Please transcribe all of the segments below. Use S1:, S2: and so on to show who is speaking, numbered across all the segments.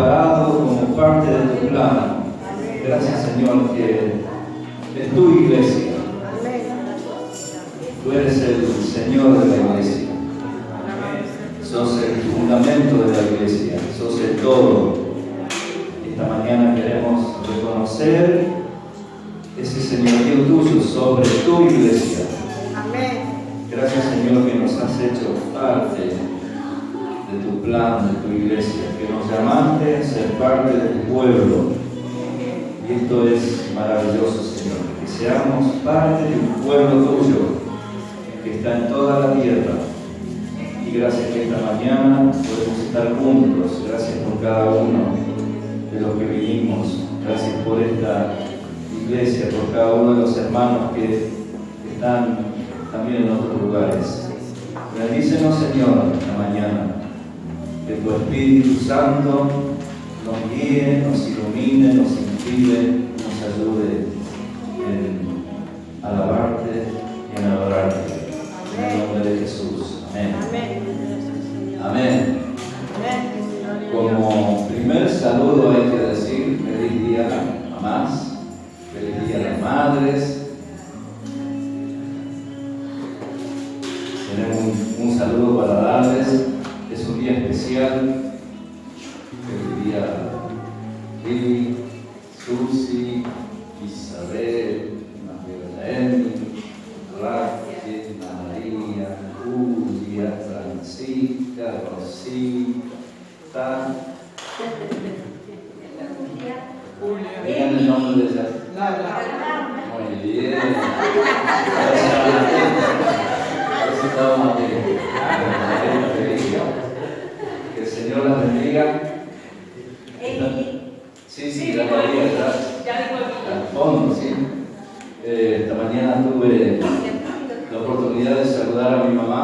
S1: preparado como parte de tu plan. Gracias, Señor, que es tu iglesia. Tú eres el Señor de la iglesia. Sos el fundamento de la iglesia. Sos el todo. Esta mañana queremos reconocer ese señorío tuyo sobre tu iglesia. Gracias, Señor, que nos has hecho parte de tu plan, de tu iglesia, que nos llamaste a ser parte de tu pueblo. Y esto es maravilloso, Señor, que seamos parte de un pueblo tuyo que está en toda la tierra. Y gracias que esta mañana podemos estar juntos. Gracias por cada uno de los que vinimos. Gracias por esta iglesia, por cada uno de los hermanos que están también en otros lugares. Bendícenos, Señor, esta mañana. Que tu Espíritu Santo nos guíe, nos ilumine, nos inspire, nos ayude en alabarte y en adorarte. En el nombre de Jesús. Amén. Amén. Como primer saludo hay que decir feliz día a mamás, feliz día a las madres. Tenemos un saludo para darles. Es un día especial. Feliz día a Lili, Susi, Isabel, María, Raquel, María, Julia, Francisca, Rosita. Digan el nombre de ella. Muy bien. Que el Señor las bendiga. Sí, la María está al fondo, sí. Esta mañana tuve la oportunidad de saludar a mi mamá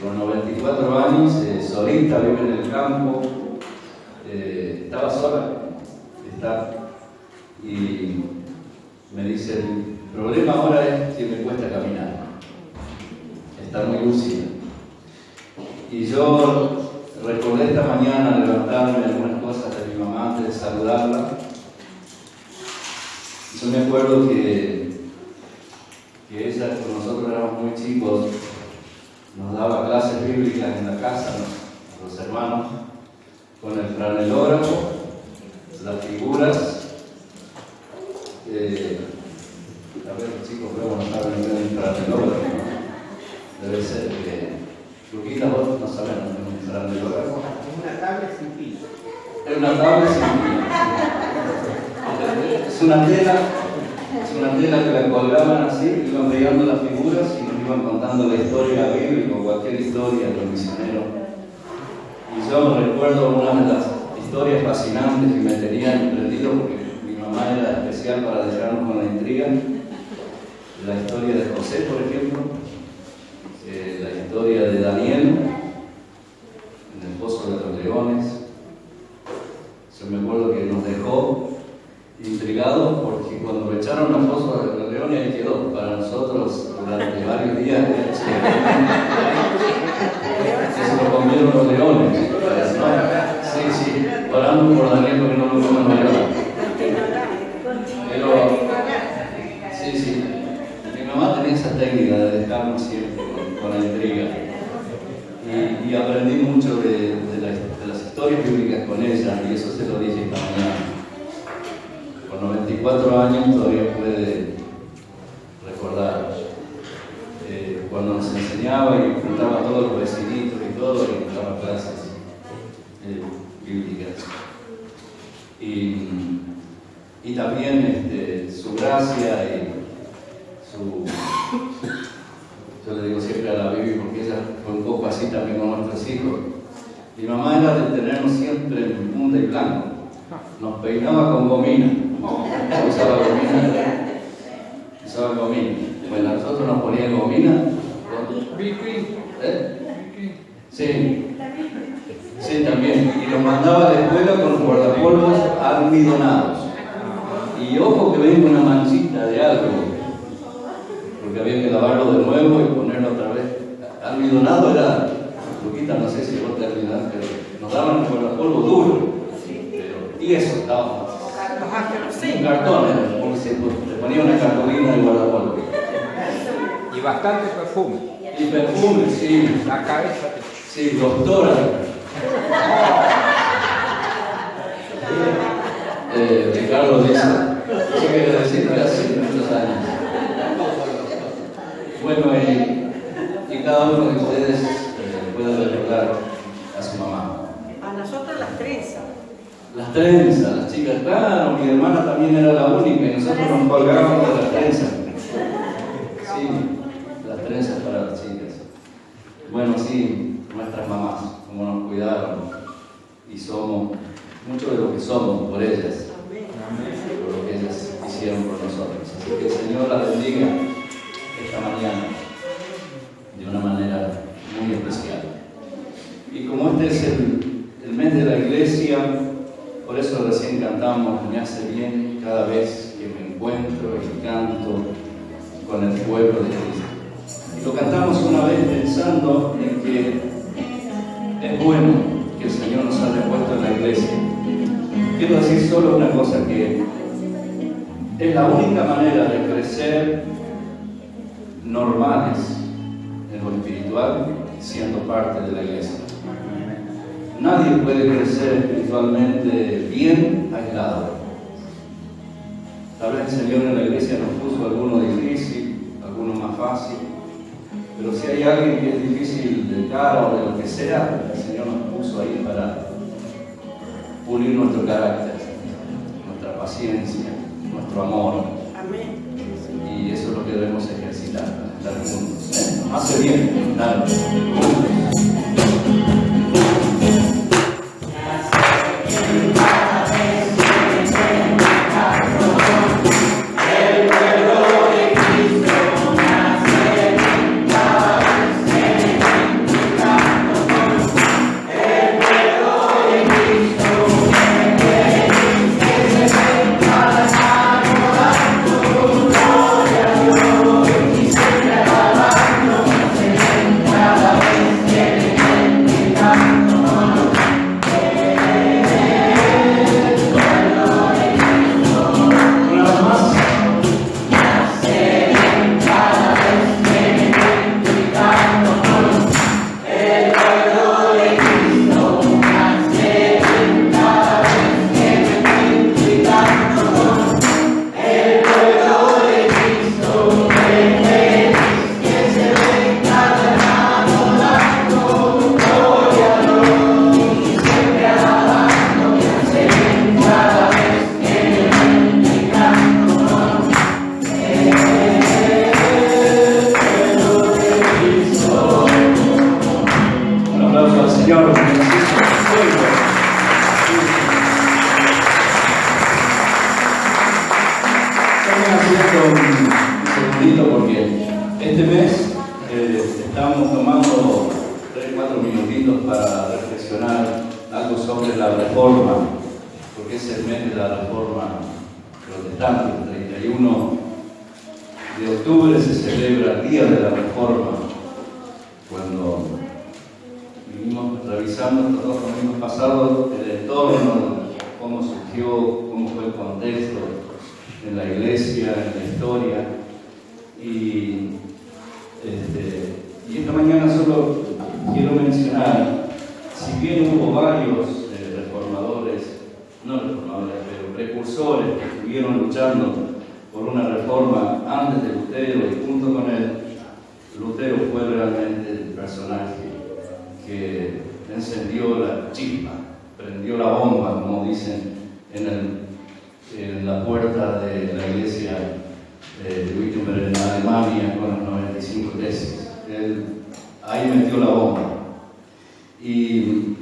S1: con 94 años, solita, vive en el campo, estaba sola, y me dice, el problema ahora es que me cuesta caminar, está muy lúcida. Y yo recordé esta mañana levantarme algunas cosas de mi mamá antes de saludarla. Yo me acuerdo que ella, cuando nosotros éramos muy chicos, nos daba clases bíblicas en la casa, los hermanos, con el franelógrafo, las figuras. A ver, los chicos, creo que no saben bien el franelógrafo, ¿no? Debe ser que Luquita, vos no sabés lo que es un franelógrafo.
S2: Es una tablet sin pila.
S1: Es una tablet sin pila. Es una tela que la colgaban así, iban pegando las figuras y nos iban contando la historia bíblica o cualquier historia de los misioneros. Y yo recuerdo una de las historias fascinantes que me tenían emprendido, porque mi mamá era especial para dejarnos con la intriga. La historia de José, por ejemplo, la historia de Daniel en el pozo de los leones. Yo me acuerdo que nos dejó intrigados porque cuando lo echaron al foso de los leones ahí quedó para nosotros durante varios días. Se lo comieron los leones. Sí, orando por Daniel porque no lo coman los leones. Pero sí, mi mamá tenía esa técnica de dejarnos siempre con la intriga. Y aprendí mucho de las historias bíblicas con ella, y eso se lo dije esta mañana. Con 94 años todavía puede recordar cuando nos enseñaba y juntaba a todos los vecinitos y todo, y daba clases bíblicas. Y también su gracia y yo le digo siempre a la Bibi, porque ella fue un poco así también con nuestros hijos. Mi mamá era de tenernos siempre en punta y blanco. Nos peinaba con gomina. Usaba gomina. Bueno, nosotros nos ponían gomina. Sí, también. Y nos mandaba a la escuela con los guardapolvos almidonados. Y ojo que venga una manchita de algo, porque había que lavarlo de nuevo y ponerlo otra vez. Almidonado era, Luquita, no sé si vos te almidonaste, pero nos daban el guardapolvo duro. Y eso estaba.
S2: Sí.
S1: Un cartón, porque se ponía una cartulina de guardapolvo.
S3: Y bastante perfume.
S1: Y perfume, sí.
S3: La cabeza.
S1: Sí, doctora. Ricardo dice, eso quiere decir que hace muchos años. Bueno, y cada uno de ustedes puede recordar a su mamá.
S2: A nosotros las trenzas.
S1: Las trenzas, las chicas, claro, mi hermana también era la única y nosotros nos colgábamos de las trenzas. Sí, las trenzas para las chicas. Bueno, sí, nuestras mamás, como nos cuidaron y somos mucho de lo que somos por ellas, por lo que ellas hicieron por nosotros. Así que el Señor las bendiga esta mañana de una manera muy especial. Y como este es el mes de la iglesia, por eso recién cantamos, me hace bien cada vez que me encuentro y canto con el pueblo de Cristo. Y lo cantamos una vez pensando en que es bueno que el Señor nos haya puesto en la iglesia. Quiero decir solo una cosa, que es la única manera de crecer normales en lo espiritual siendo parte de la iglesia. Nadie puede crecer espiritualmente bien aislado. Tal vez el Señor en la iglesia nos puso alguno difícil, alguno más fácil, pero si hay alguien que es difícil de cara o de lo que sea, el Señor nos puso ahí para pulir nuestro carácter, nuestra paciencia, nuestro amor.
S2: Amén.
S1: Y eso es lo que debemos ejercitar, estar juntos. Nos hace bien estar juntos. Porque este mes estamos tomando 3-4 minutitos para reflexionar algo sobre la reforma, porque es el mes de la reforma protestante. El 31 de octubre se celebra el Día de la Reforma. Cuando vinimos revisando estos 2 domingos pasados el entorno, cómo surgió, cómo fue el contexto en la iglesia, en la historia. Y esta mañana solo quiero mencionar, si bien hubo varios pero precursores que estuvieron luchando por una reforma antes de Lutero, y junto con él, Lutero fue realmente el personaje que encendió la chispa, prendió la bomba, como dicen en la puerta de la iglesia de Wittenberg en Alemania con las 95 tesis. Él ahí metió la bomba. Y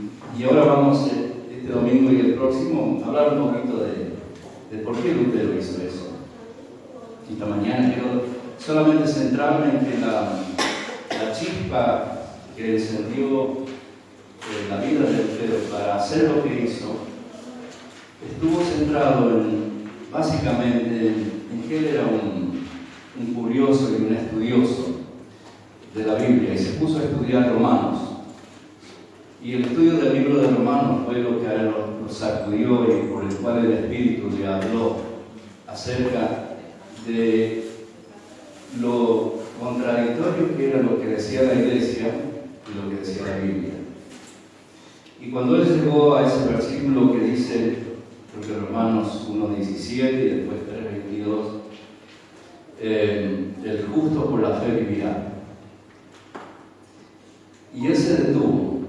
S1: ahora vamos este domingo y el próximo a hablar un poquito de por qué Lutero hizo eso. Esta mañana quiero solamente centrarme en que la chispa que encendió la vida de Lutero para hacer lo que hizo estuvo centrado básicamente en que él era un curioso y un estudioso de la Biblia y se puso a estudiar Romanos. Y el estudio del libro de Romanos fue lo que a él lo lo sacudió y por el cual el Espíritu le habló acerca de lo contradictorio que era lo que decía la Iglesia y lo que decía la Biblia. Y cuando él llegó a ese versículo que dice, creo que Romanos 1:17 y después 3:22, el justo por la fe vivirá. Y él se detuvo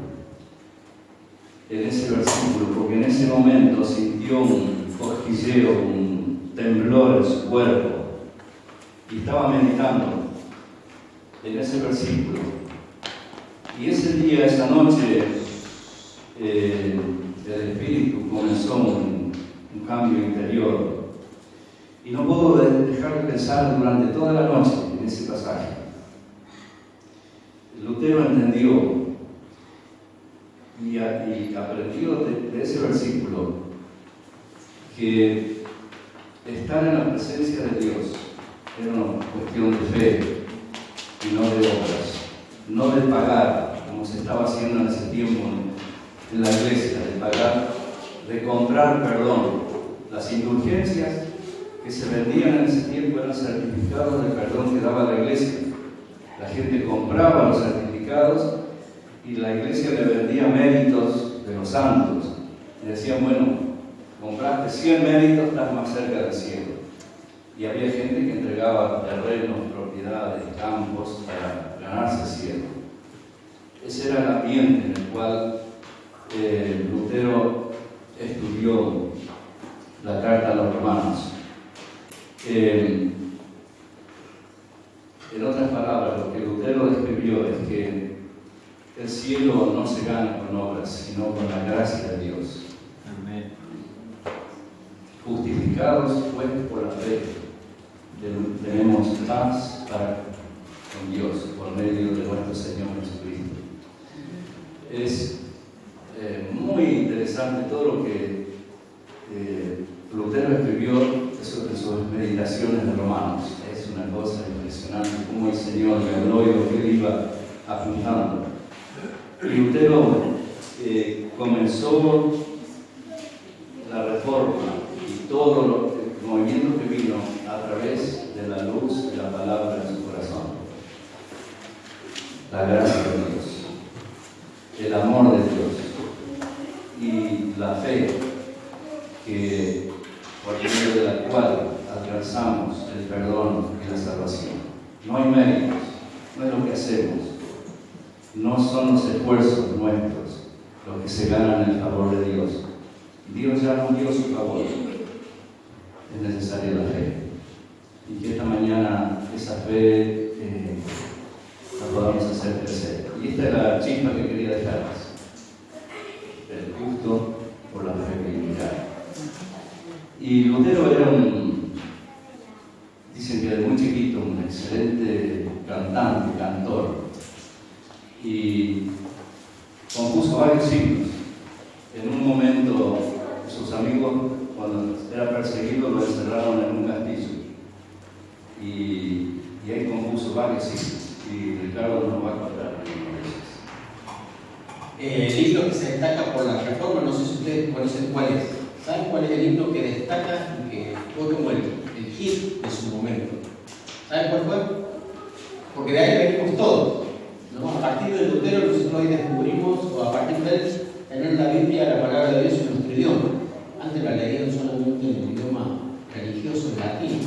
S1: en ese versículo, porque en ese momento sintió un cosquilleo, un temblor en su cuerpo, y estaba meditando en ese versículo. Y ese día, esa noche, el Espíritu comenzó un cambio interior. Y no puedo dejar de pensar durante toda la noche en ese pasaje. Lutero entendió y aprendió de ese versículo que estar en la presencia de Dios era una cuestión de fe y no de obras, no de pagar, como se estaba haciendo en ese tiempo en la iglesia, de pagar, de comprar perdón. Las indulgencias que se vendían en ese tiempo eran certificados de perdón que daba la iglesia. La gente compraba los certificados y la iglesia le vendía méritos de los santos. Y decían, bueno, compraste 100 méritos, estás más cerca del cielo. Y había gente que entregaba terrenos, propiedades, campos para ganarse el cielo. Ese era el ambiente en el cual Lutero estudió la carta a los romanos. En otras palabras, lo que Lutero describió es que el cielo no se gana con obras, sino con la gracia de Dios.
S3: Amén.
S1: Justificados pues por la fe, tenemos paz con Dios por medio de nuestro Señor Jesucristo. Es muy interesante todo lo que Lutero escribió en sus meditaciones de Romanos. Es una cosa impresionante cómo el Señor le habló y lo que él iba apuntando. Y Lutero comenzó la reforma y todo el movimiento que vino a través de la luz de la palabra en su corazón. La gracia de Dios, el amor de Dios y la fe que por medio de la cual alcanzamos el perdón y la salvación. No hay méritos, no es lo que hacemos, no son los esfuerzos nuestros los que se ganan en el favor de Dios. Dios ya nos dio su favor, es necesaria la fe. Y que esta mañana esa fe la podamos hacer crecer. Y esta es la chispa que quería dejarles. El justo por la fe vivirá. Y Lutero era dicen que desde muy chiquito, un excelente cantante, cantor, y compuso varios himnos. En un momento, sus amigos, cuando era perseguido, lo encerraron en un castillo, y ahí compuso varios himnos, y Ricardo nos va a contar uno de esos.
S4: El himno que se destaca por la reforma, no sé si ustedes conocen cuál es. ¿Saben cuál es el himno que destaca y que fue como el hit de su momento? ¿Saben cuál fue? Porque de ahí venimos todos, ¿no? A partir de Lutero nosotros hoy descubrimos, o a partir de él, tener la Biblia, la palabra de Dios en nuestro idioma. Antes la leían solamente en el idioma religioso, en latín.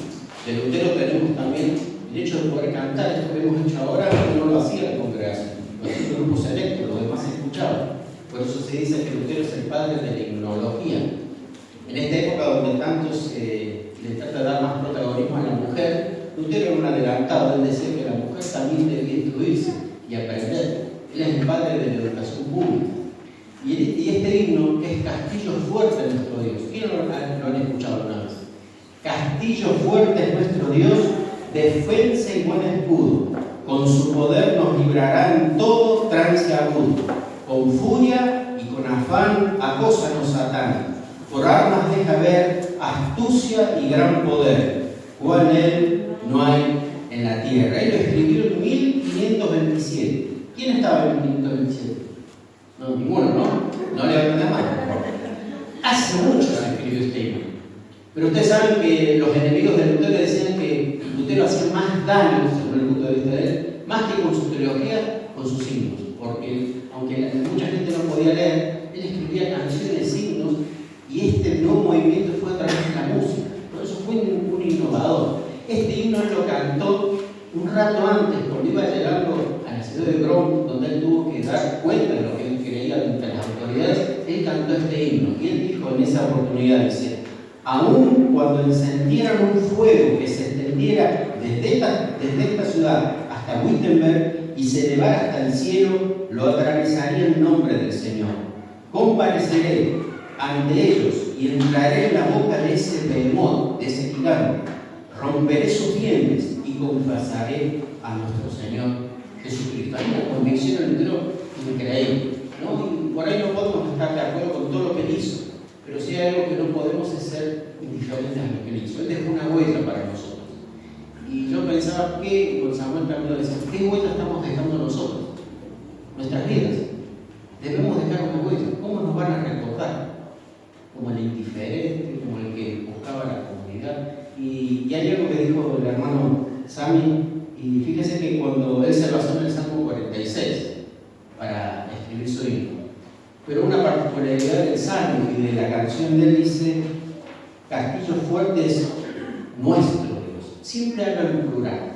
S4: De Lutero tenemos también el hecho de poder cantar esto que hemos hecho ahora, que no lo hacía la congregación, lo hacían los grupos selectos, los demás escuchaban. Por eso se dice que Lutero es el padre de la himnología. En esta época donde tantos le trata de dar más protagonismo a la mujer, Lutero era un adelantado. Él decía que la mujer también debía instruirse y aprender. Él es el padre de la educación pública. Y este himno, que es Castillo fuerte de nuestro Dios, ¿quién lo han escuchado una vez? Castillo fuerte es nuestro Dios, defensa y buen escudo. Con su poder nos librará en todo trance agudo. Con furia y con afán acósanos Satán. Por armas deja ver astucia y gran poder, cual él no hay en la tierra. Él lo escribió en 1527. ¿Quién estaba en 1527? No, ninguno, ¿no? No levanten la mano. Hace mucho se escribió este himno. Pero ustedes saben que los enemigos de Lutero decían que Lutero hacía más daño, según el punto de vista de él, más que con su teología, con sus himnos. Porque aunque mucha gente no podía leer, él escribía canciones, himnos, y este nuevo movimiento fue a través de la música. Por eso fue un innovador. Este himno él lo cantó un rato antes, cuando iba llegando a la ciudad de Bron, donde él tuvo que dar cuenta de lo que él creía ante las autoridades. Él cantó este himno y él dijo en esa oportunidad, dice: aún cuando encendieran un fuego que se extendiera desde esta ciudad hasta Wittenberg y se elevara hasta el cielo, lo atravesaría en nombre del Señor. Compareceré ante ellos y entraré en la boca de ese behemoth, de ese gigante. Romperé sus dientes y confesaré a nuestro Señor Jesucristo. Hay una convicción en Lutero increíble, ¿no? Y por ahí no podemos estar de acuerdo con todo lo que él hizo, pero sí hay algo que no podemos es ser indiferentes a lo que él hizo. Él dejó una huella para nosotros. Y yo pensaba que, con Samuel también lo decía, ¿qué huella estamos dejando nosotros? Nuestras vidas. Debemos dejar una huella. ¿Cómo nos van a recordar? Como el indiferente, como el que buscaba la comunidad. Y hay algo que dijo el hermano Sami, y fíjese que cuando él se basó en el Salmo 46 para escribir su himno, pero una particularidad del Salmo y de la canción de él dice: castillo fuerte es nuestro Dios. Siempre habla en plural.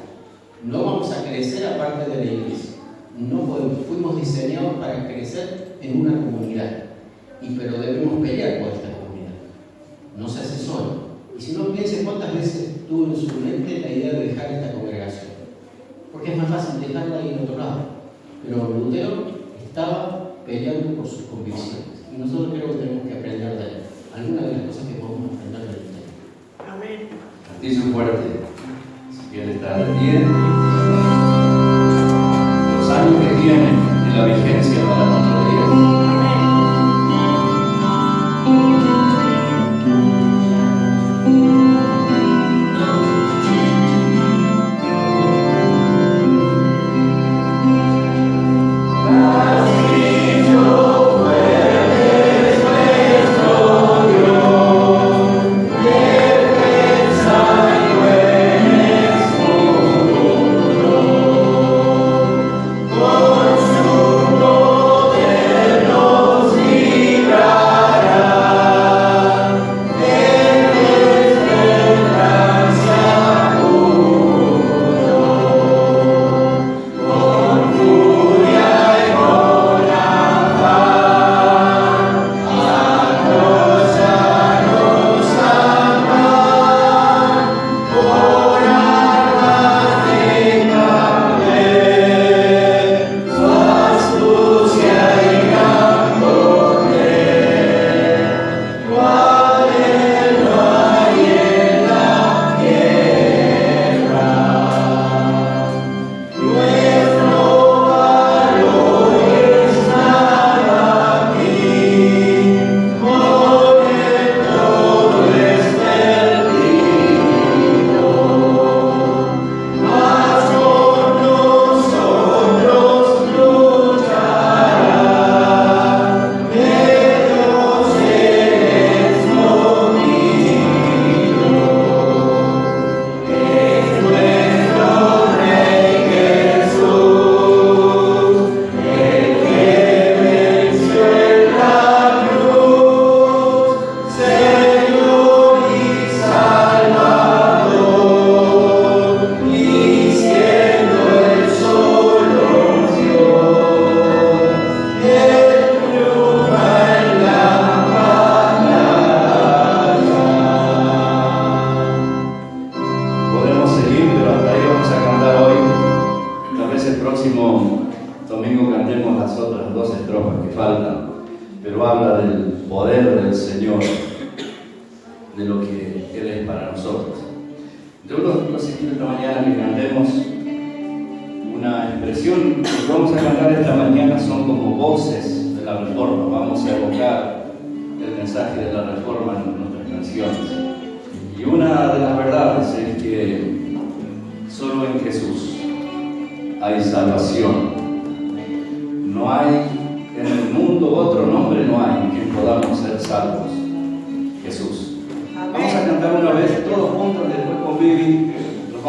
S4: No vamos a crecer aparte de la iglesia. No podemos. Fuimos diseñados para crecer en una comunidad, pero debemos pelear por esta comunidad. No se hace solo. Y si no, piense cuántas veces tuvo en su mente la idea de dejar esta congregación. Porque es más fácil dejarla ahí en otro lado. Pero Lutero estaba peleando por sus convicciones. Y nosotros creo que tenemos que aprender de él. Algunas de las cosas que podemos aprender de Lutero.
S2: Amén.
S1: Martillo fuerte. Si quiere estar bien. Los años que tienen en la vigencia para nuestros días.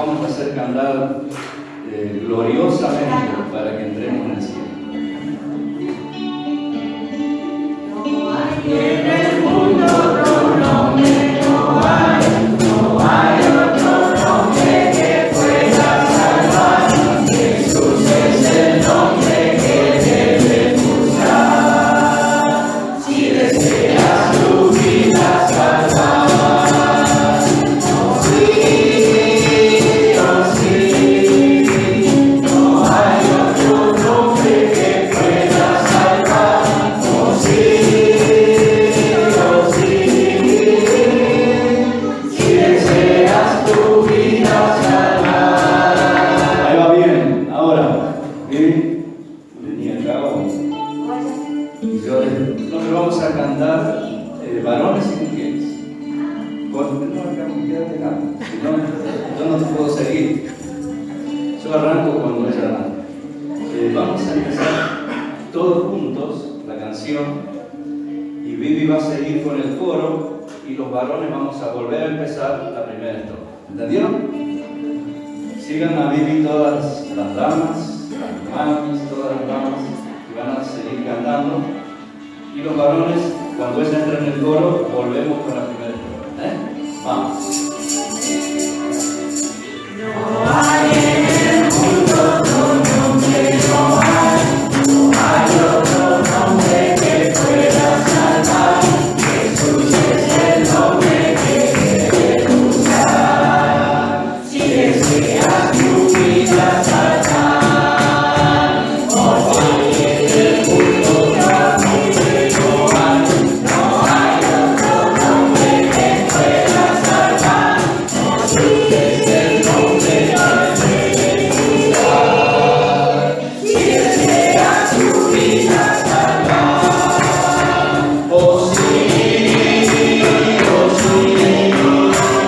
S1: vamos a hacer cantar gloriosamente para que entremos en el cielo.
S2: No hay en el mundo otro nombre, no hay otro nombre que pueda salvar. Jesús es el nombre que debes buscar. Si deseas tu vida salvar.
S1: Varones y mujeres. Yo no te puedo seguir. Yo arranco cuando ella arranca. Vamos a empezar todos juntos la canción y Vivi va a seguir con el coro y los varones vamos a volver a empezar la primera estrofa. ¿Entendieron? Sigan a Vivi todas las damas, las mamis, todas las damas que van a seguir cantando y los varones. Cuando ella entra en el coro, volvemos con la primera estrofa. Vamos.
S2: No hay en el mundo otro nombre, no hay otro nombre que pueda salvar. Jesús es el nombre que debes buscar. Si deseas tu vida salvar.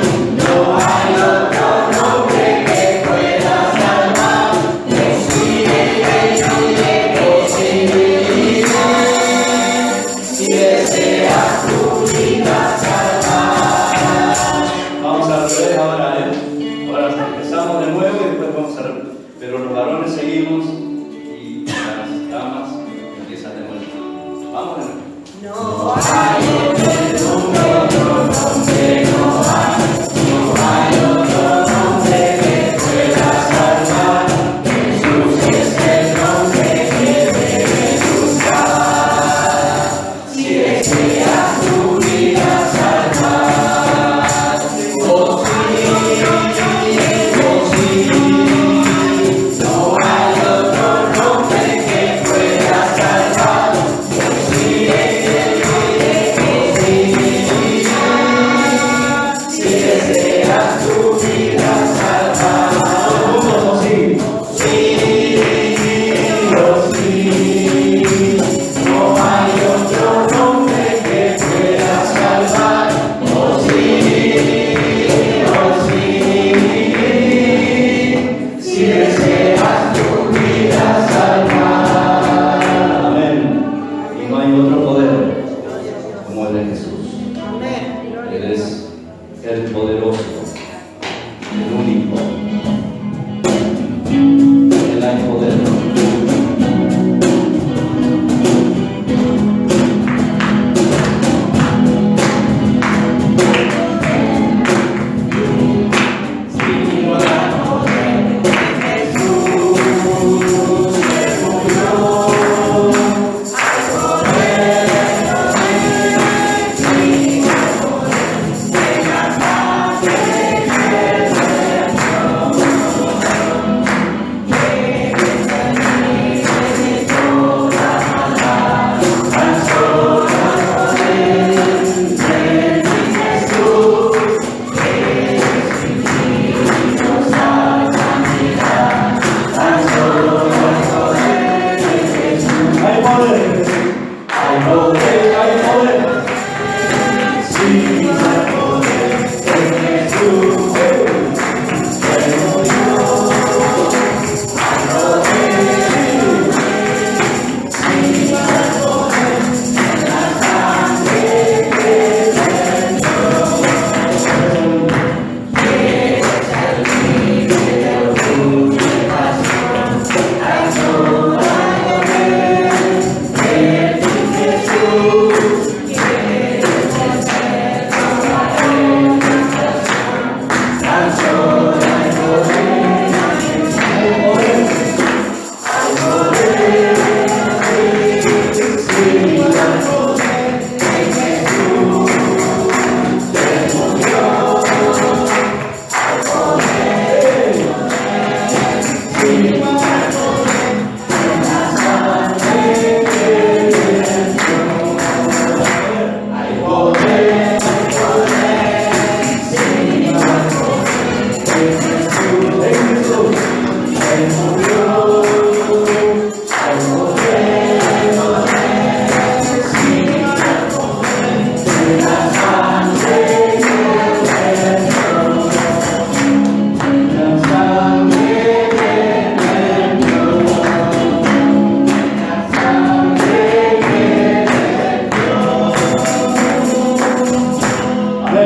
S2: Yeah.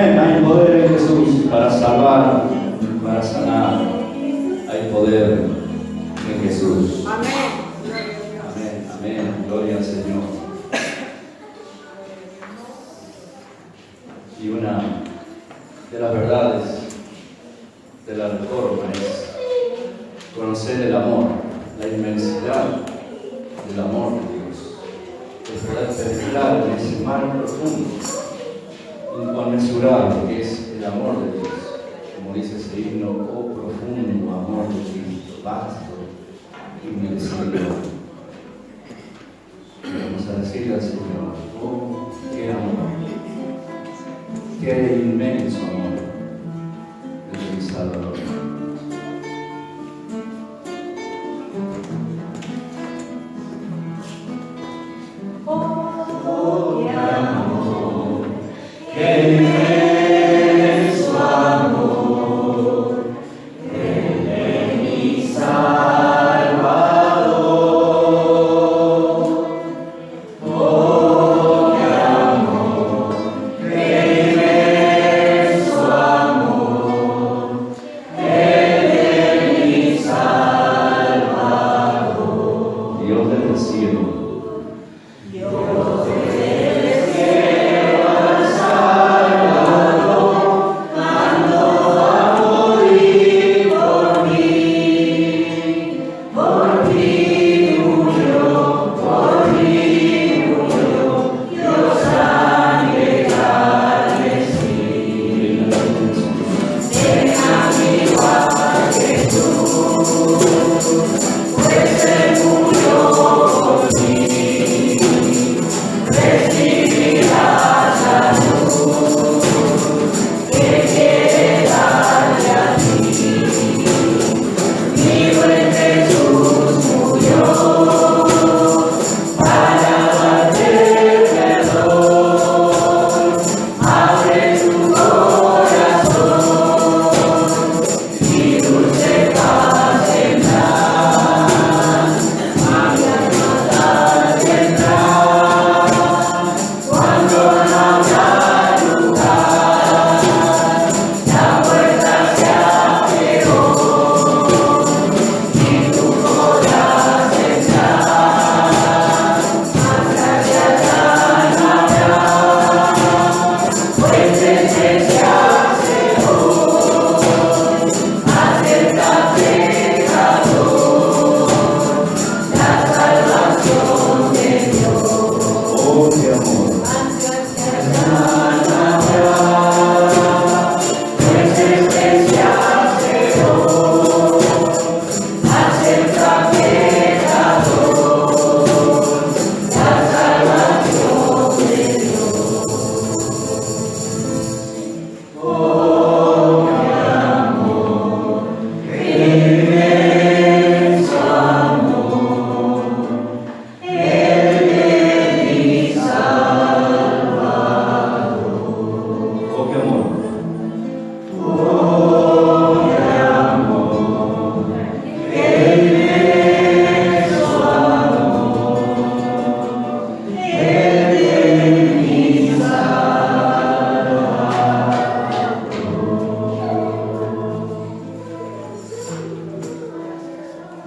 S1: Amén. Hay poder en Jesús para salvar, para sanar. Hay poder en Jesús.
S5: Amén.
S1: Amén. Amén. Gloria al Señor. Y una de las verdades de la reforma es conocer el amor, la inmensidad del amor de Dios, el poder penetrar en ese mar profundo, inconmensurable que es el amor de Dios, como dice ese himno: oh profundo amor de Cristo, vasto, inmensible. Vamos a decirle al Señor: oh, qué amor, qué inmenso amor de mi Salvador. Dios del cielo.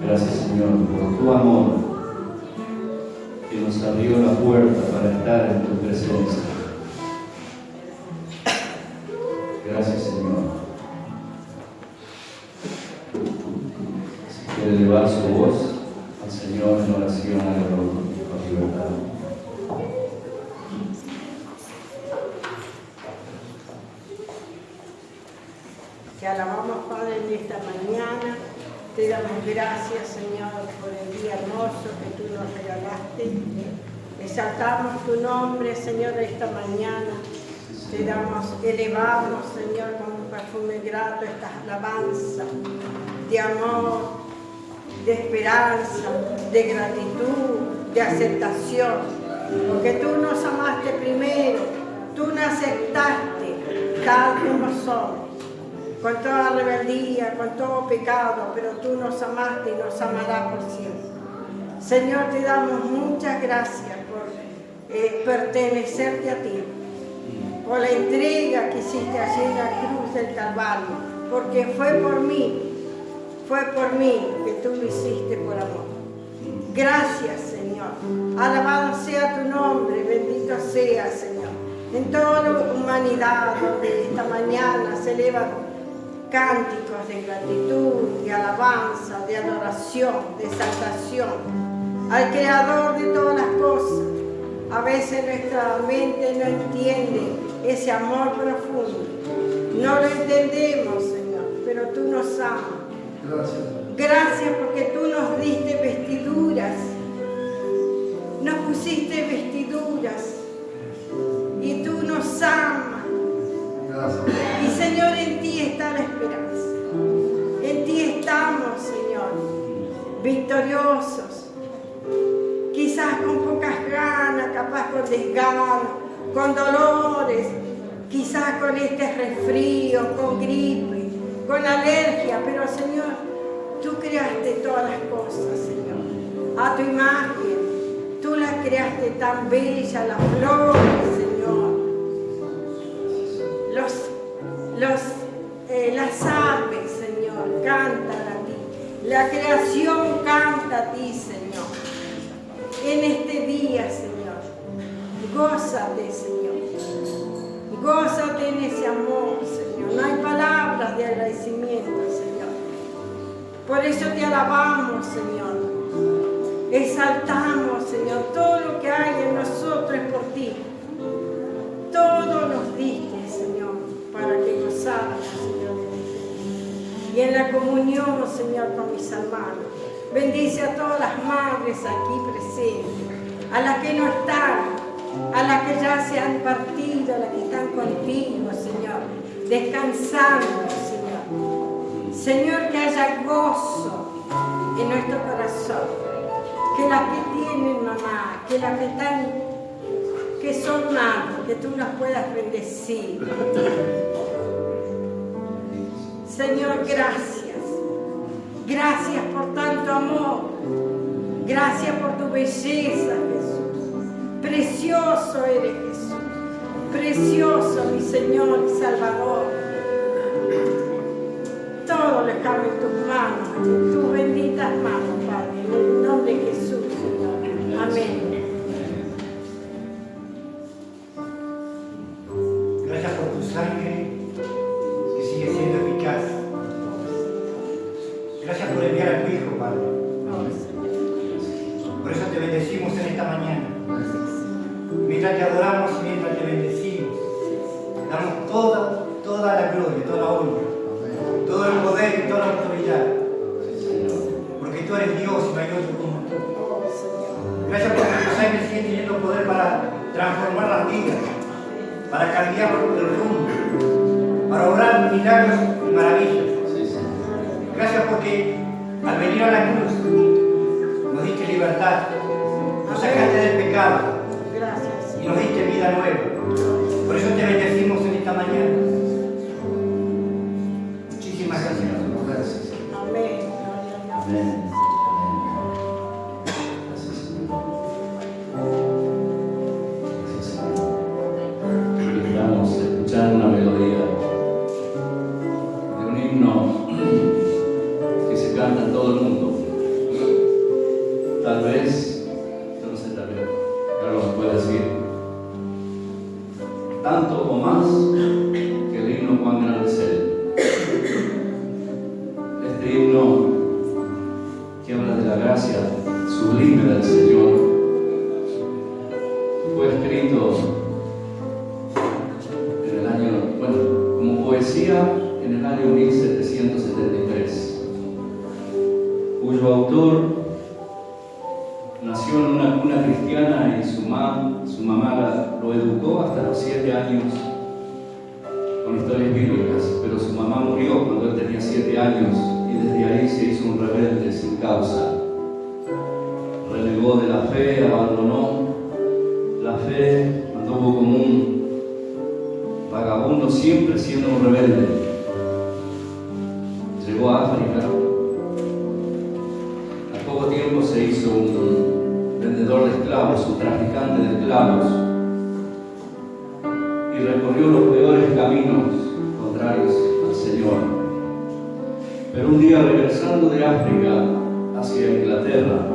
S1: Gracias, Señor, por tu amor que nos abrió la puerta para estar en tu presencia. Gracias, Señor. Si quiere elevar su voz al Señor en oración, hágalo con libertad.
S5: Te alabamos, Padre, en esta mañana. Te damos gracias, Señor, por el día hermoso que tú nos regalaste. Exaltamos tu nombre, Señor, esta mañana. Te damos, elevamos, Señor, con un perfume grato esta alabanza de amor, de esperanza, de gratitud, de aceptación. Porque tú nos amaste primero, tú nos aceptaste tal como somos, con toda rebeldía, con todo pecado, pero tú nos amaste y nos amarás por siempre. Señor, te damos muchas gracias por pertenecerte a ti, por la entrega que hiciste allí en la cruz del Calvario, porque fue por mí que tú lo hiciste por amor. Gracias, Señor. Alabado sea tu nombre, bendito sea, Señor. En toda la humanidad, donde esta mañana se elevan cánticos de gratitud, de alabanza, de adoración, de exaltación al Creador de todas las cosas. A veces nuestra mente no entiende ese amor profundo. No lo entendemos, Señor, pero tú nos amas. Gracias porque tú nos diste vestiduras. Nos pusiste vestiduras. Y tú nos amas. Y Señor, en ti está la esperanza. En ti estamos, Señor, victoriosos. Quizás con pocas ganas, capaz con desgano, con dolores, quizás con este resfrío, con gripe, con alergia, pero Señor, tú creaste todas las cosas, Señor, a tu imagen. Tú la creaste tan bella, las flores, Señor, las aves, Señor, cantan a ti. La creación canta a ti, Señor. En este día, Señor, gózate, Señor. Gózate en ese amor, Señor. No hay palabras de agradecimiento, Señor. Por eso te alabamos, Señor. Exaltamos, Señor. Todo lo que hay en nosotros es por ti. Todo nos diste, Señor, para que gozáramos, Señor, en este día. Y en la comunión, Señor, con mis hermanos. Bendice a todas las madres aquí presentes, a las que no están, a las que ya se han partido, a las que están contigo, Señor, descansando, Señor. Señor, que haya gozo en nuestro corazón, que las que tienen mamá, que las que están, que son madres, que tú las puedas bendecir. Señor, gracias. Gracias por tanto amor. Gracias por tu belleza, Jesús. Precioso eres, Jesús. Precioso, mi Señor y Salvador. Todo lo dejamos en tus manos, en tus benditas manos, Padre. En el nombre de Jesús, Señor. Amén.
S6: Gracias por tu sangre que sigue siendo eficaz. Gracias por enviar a tu Hijo, Padre. Por eso te bendecimos en esta mañana. Mientras te adoramos y mientras te bendecimos, damos toda la gloria, toda la honra, todo el poder y toda la autoridad. Porque tú eres Dios y no hay otro como tú. Gracias porque tu sangre sigue teniendo poder para transformar las vidas, para cambiar el rumbo, para obrar milagros y maravillas. Gracias porque al venir a la cruz nos diste libertad, nos sacaste del pecado y nos diste vida nueva. Por eso te bendecimos en esta mañana. Muchísimas gracias.
S1: Gracias.
S5: Amén.
S1: Amén. Gracias, Señor. Gracias, Señor. Estamos escuchando una melodía de un himno que se canta en todo el mundo. Tal vez, yo no sé, tal vez, claro, me puede decir, tanto o más que el himno Cuán grande es Él. Este himno que habla de la gracia sublime del Señor fue escrito en el año, como poesía en el año 1773, cuyo autor nació en una cuna cristiana y su mamá lo educó hasta los 7 años con historias bíblicas, pero su mamá murió cuando él tenía 7 años y desde ahí se hizo un rebelde sin causa. Renegó de la fe, abandonó la fe, anduvo como un vagabundo, siempre siendo un rebelde. Llegó a África. Al poco tiempo se hizo un vendedor de esclavos, un traficante de esclavos. Y y recorrió los peores caminos contrarios al Señor. Pero un día, regresando de África hacia Inglaterra,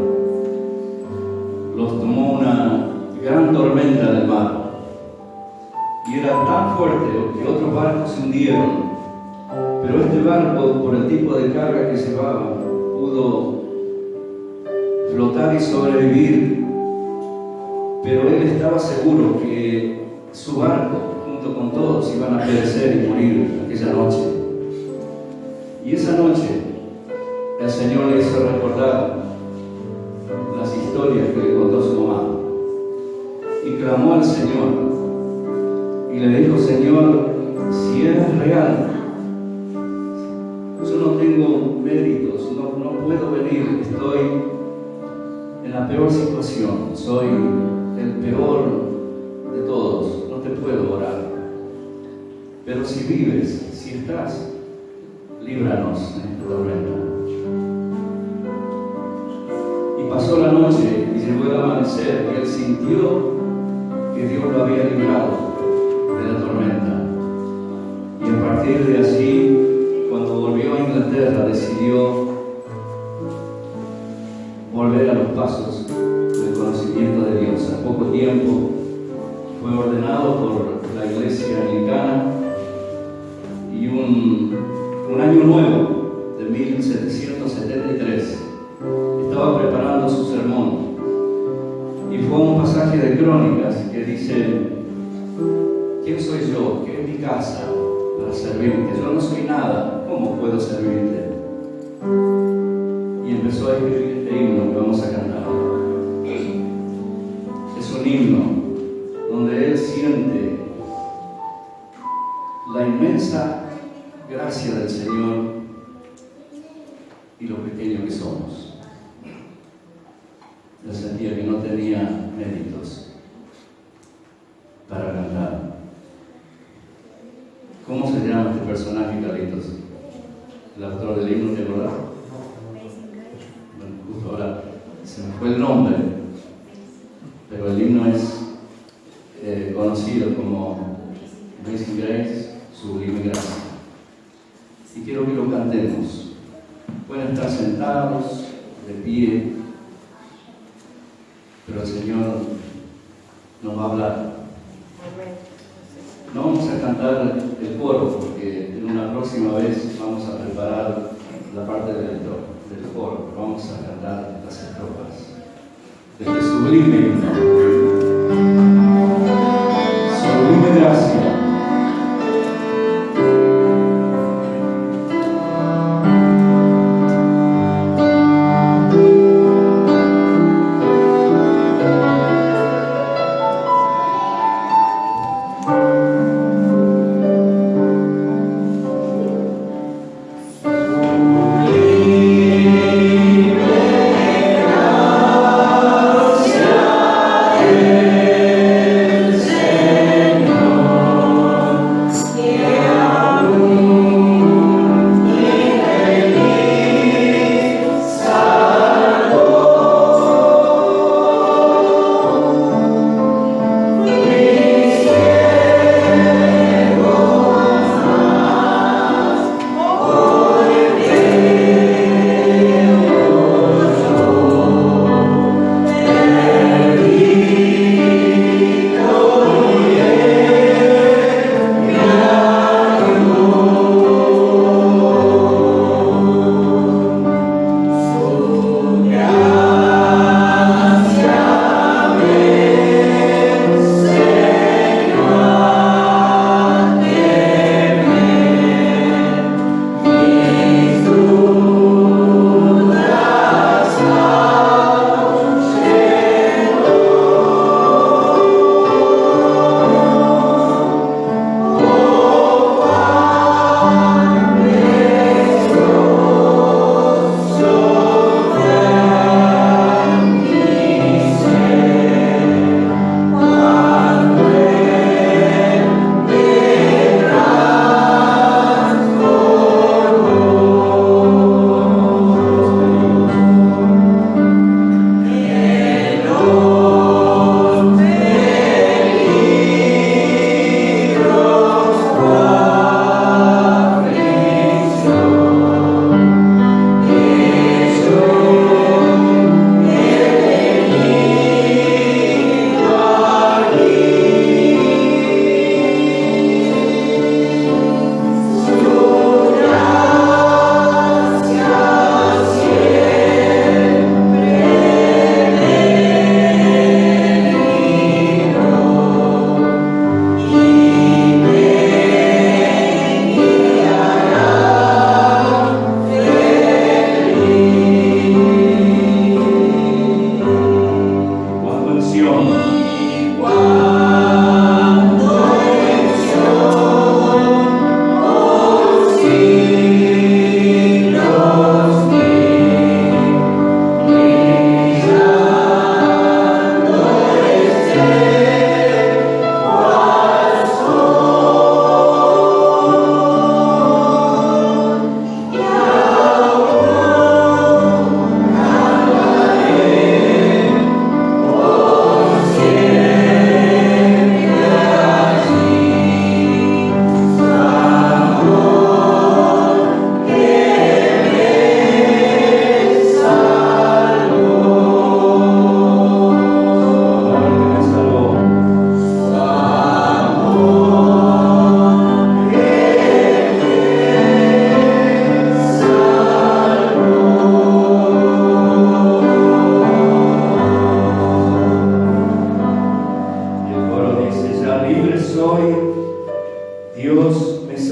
S1: los tomó una gran tormenta del mar. Y era tan fuerte que otros barcos se hundieron. Pero este barco, por el tipo de carga que llevaba, pudo flotar y sobrevivir. Pero él estaba seguro que su barco, junto con todos, iban a perecer y morir aquella noche. Y esa noche, el Señor le hizo recordar las historias que le contó su mamá. Y clamó al Señor. Y le dijo: Señor, si eres real, yo no tengo méritos, no puedo venir, estoy en la peor situación, soy el peor de todos, no te puedo orar. Pero si vives, si estás, líbranos en esta tormenta. Y pasó la noche y llegó el amanecer y él sintió que Dios lo había librado de la tormenta. Y a partir de allí, cuando volvió a Inglaterra, decidió volver a los pasos del conocimiento de Dios. Al poco tiempo fue ordenado por la iglesia anglicana y un año nuevo de 1773 estaba preparando su sermón y fue un pasaje de Crónicas que dice: ¿quién soy yo? ¿Qué es mi casa para servirte? Yo no soy nada, ¿cómo puedo servirte? Y empezó a escribir este himno que vamos a cantar. Es un himno donde él siente la inmensa gracia del Señor y lo pequeño que somos. Él sentía que no tenía méritos para cantar. ¿Cómo se llama este personaje, Carlitos? ¿El autor del himno, te acordás? Bueno, justo ahora se me fue el nombre, pero el himno es conocido como Amazing Grace, Sublime Gracia. Y quiero que lo cantemos. Pueden estar sentados, de pie, pero el Señor nos va a hablar. No vamos a cantar el coro porque en una próxima vez vamos a preparar la parte del coro. Vamos a cantar las estrofas de este sublime himno. Sublime gracia.
S2: Gracia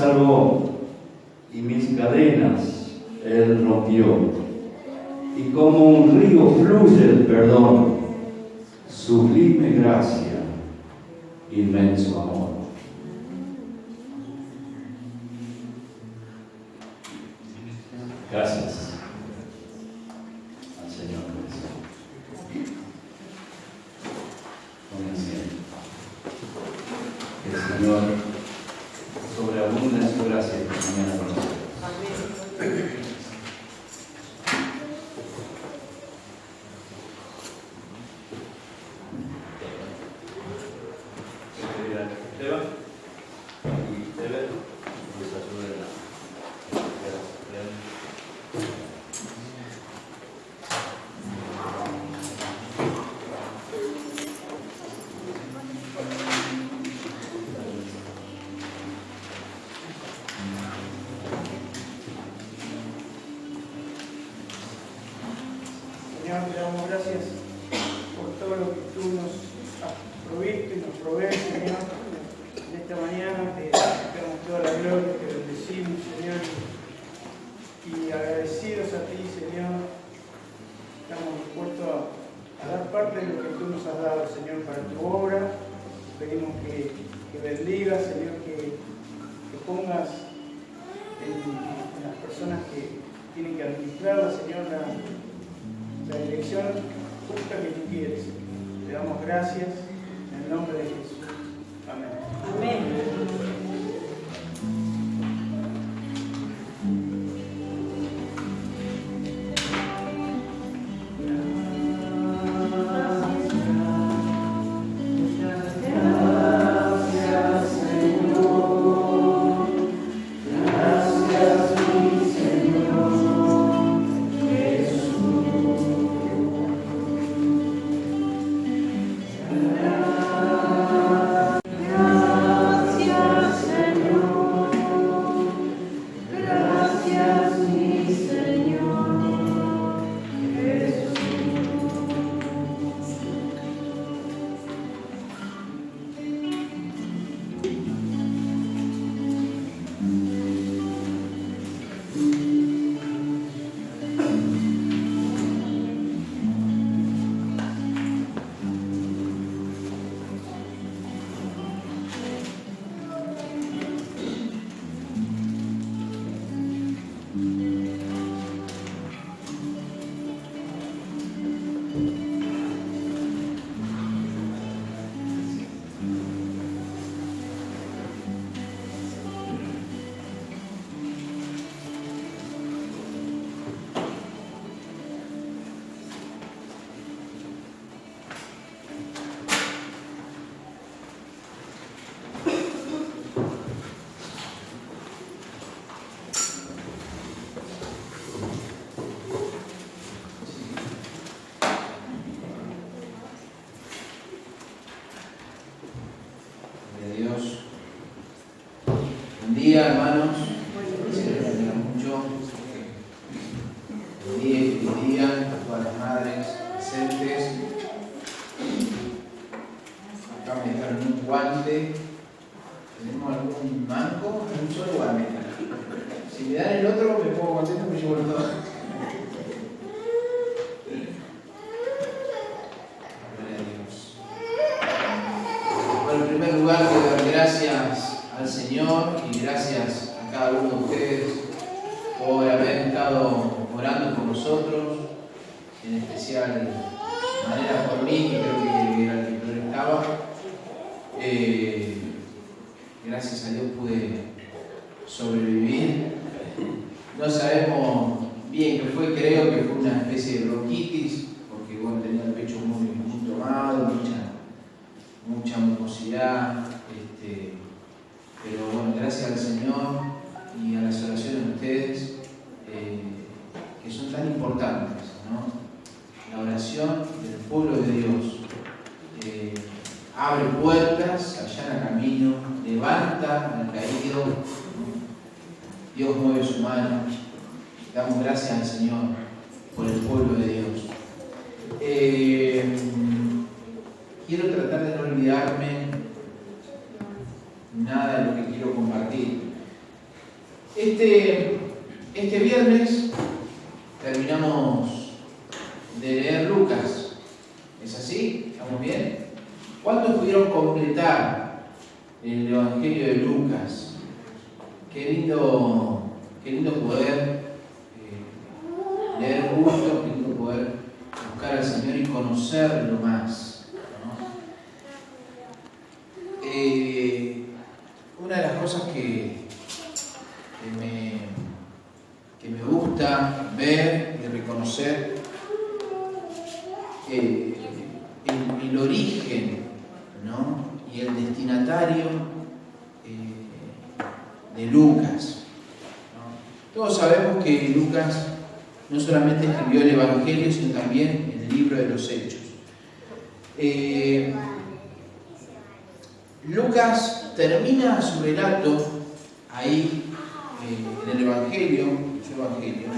S1: salvó, y mis cadenas Él rompió. Y como un río fluye el perdón, sublime gracia, inmenso amor. Gracias al Señor. Que el Señor sobreabunde en su gracia esta mañana con nosotros. Amén.
S7: Señor, te damos gracias por todo lo que tú nos has provisto y nos provees, Señor. En esta mañana te damos toda la gloria, te bendecimos, Señor. Y agradecidos a ti, Señor, estamos dispuestos a dar parte de lo que tú nos has dado, Señor, para tu obra. Pedimos que bendigas, Señor, que pongas en las personas que tienen que administrarla, Señor, la dirección justa que tú quieres. Te damos gracias en el nombre de Jesús. Amén.
S5: Amén.
S4: Buen día, hermanos. Señor les bendiga mucho. Buen día y feliz día a todas las madres presentes. Acá me dejaron un guante. ¿Tenemos algún manco? Un solo guante. Si me dan el otro, me pongo contento porque llevo los dos. Gloria a Dios. Bueno, en primer lugar, quiero dar gracias al Señor y gracias a cada uno de ustedes por haber estado orando por nosotros, en especial manera por mí, que creo que era el que peor estaba. Gracias a Dios pude sobrevivir. No sabemos bien qué fue, creo que fue una especie de bronquitis, porque bueno, tenía el pecho muy tomado, mucha mucosidad. Pero bueno, gracias al Señor y a las oraciones de ustedes, que son tan importantes, ¿no? La oración del pueblo de Dios abre puertas, allana camino, levanta al caído, Dios mueve su mano. Damos gracias al Señor por el pueblo de Dios. Quiero tratar de no olvidarme nada de lo que quiero compartir. Este viernes terminamos de leer Lucas. ¿Es así? ¿Estamos bien? ¿Cuántos pudieron completar el Evangelio de Lucas? Qué lindo poder leer juntos, qué lindo poder buscar al Señor y conocerlo más, ¿no? Una de las cosas que me gusta ver y reconocer el origen, ¿no? Y el destinatario de Lucas, ¿no? Todos sabemos que Lucas no solamente escribió el Evangelio, sino también el libro de los Hechos. Lucas termina su relato ahí en el Evangelio, su Evangelio,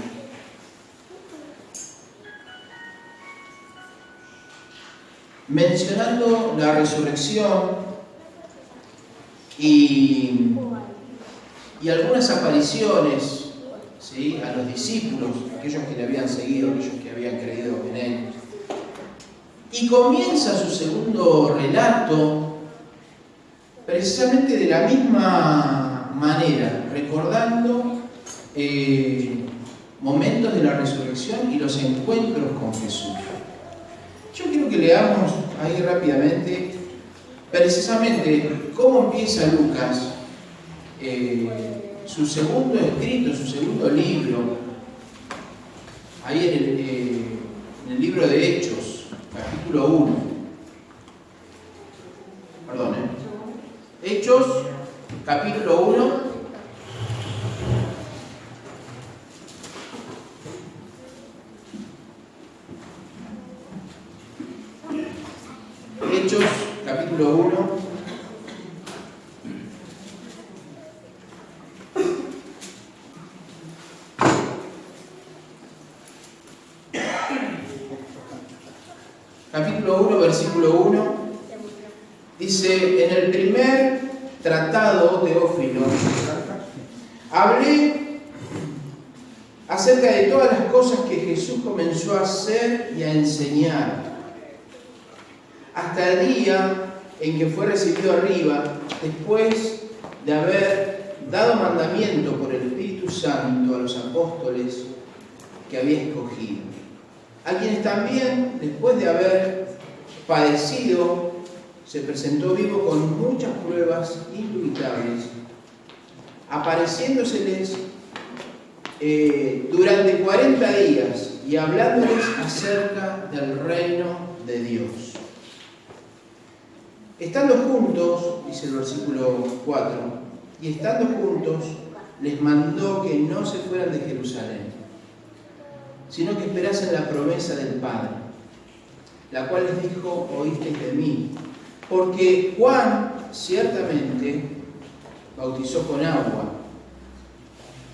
S4: mencionando la resurrección y algunas apariciones, ¿sí?, a los discípulos, aquellos que le habían seguido, aquellos que habían creído en él. Y comienza su segundo relato precisamente de la misma manera, recordando momentos de la resurrección y los encuentros con Jesús. Yo quiero que leamos ahí rápidamente precisamente cómo empieza Lucas, su segundo escrito, su segundo libro, ahí en el libro de Hechos, capítulo 1. Perdón, Hechos, capítulo 1. Hechos, capítulo 1. Capítulo 1, versículo 1. Dice: en el primer tratado, Teófilo, hablé acerca de todas las cosas que Jesús comenzó a hacer y a enseñar, hasta el día en que fue recibido arriba, después de haber dado mandamiento por el Espíritu Santo a los apóstoles que había escogido, a quienes también, después de haber padecido, se presentó vivo con muchas pruebas indubitables, apareciéndoseles durante 40 días y hablándoles acerca del reino de Dios. Estando juntos, dice el versículo 4, y estando juntos, les mandó que no se fueran de Jerusalén, sino que esperasen la promesa del Padre, la cual les dijo: oísteis de mí, porque Juan ciertamente bautizó con agua,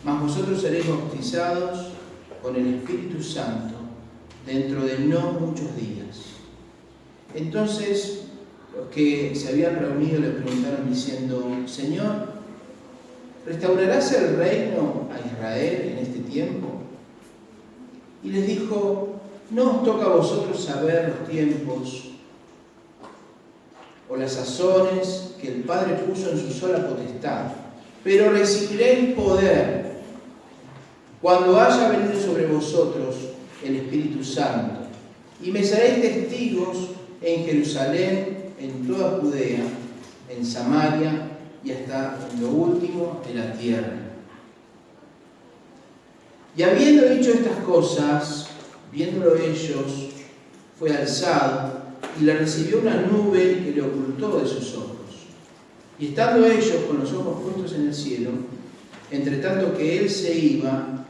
S4: mas vosotros seréis bautizados con el Espíritu Santo dentro de no muchos días. Entonces los que se habían reunido le preguntaron diciendo: Señor, ¿restaurarás el reino a Israel en este tiempo? Y les dijo: no os toca a vosotros saber los tiempos o las sazones que el Padre puso en su sola potestad, pero recibiréis poder cuando haya venido sobre vosotros el Espíritu Santo, y me seréis testigos en Jerusalén, en toda Judea, en Samaria y hasta en lo último de la tierra. Y habiendo dicho estas cosas, viéndolo ellos, fue alzado y le recibió una nube que le ocultó de sus ojos. Y estando ellos con los ojos puestos en el cielo, entre tanto que él se iba,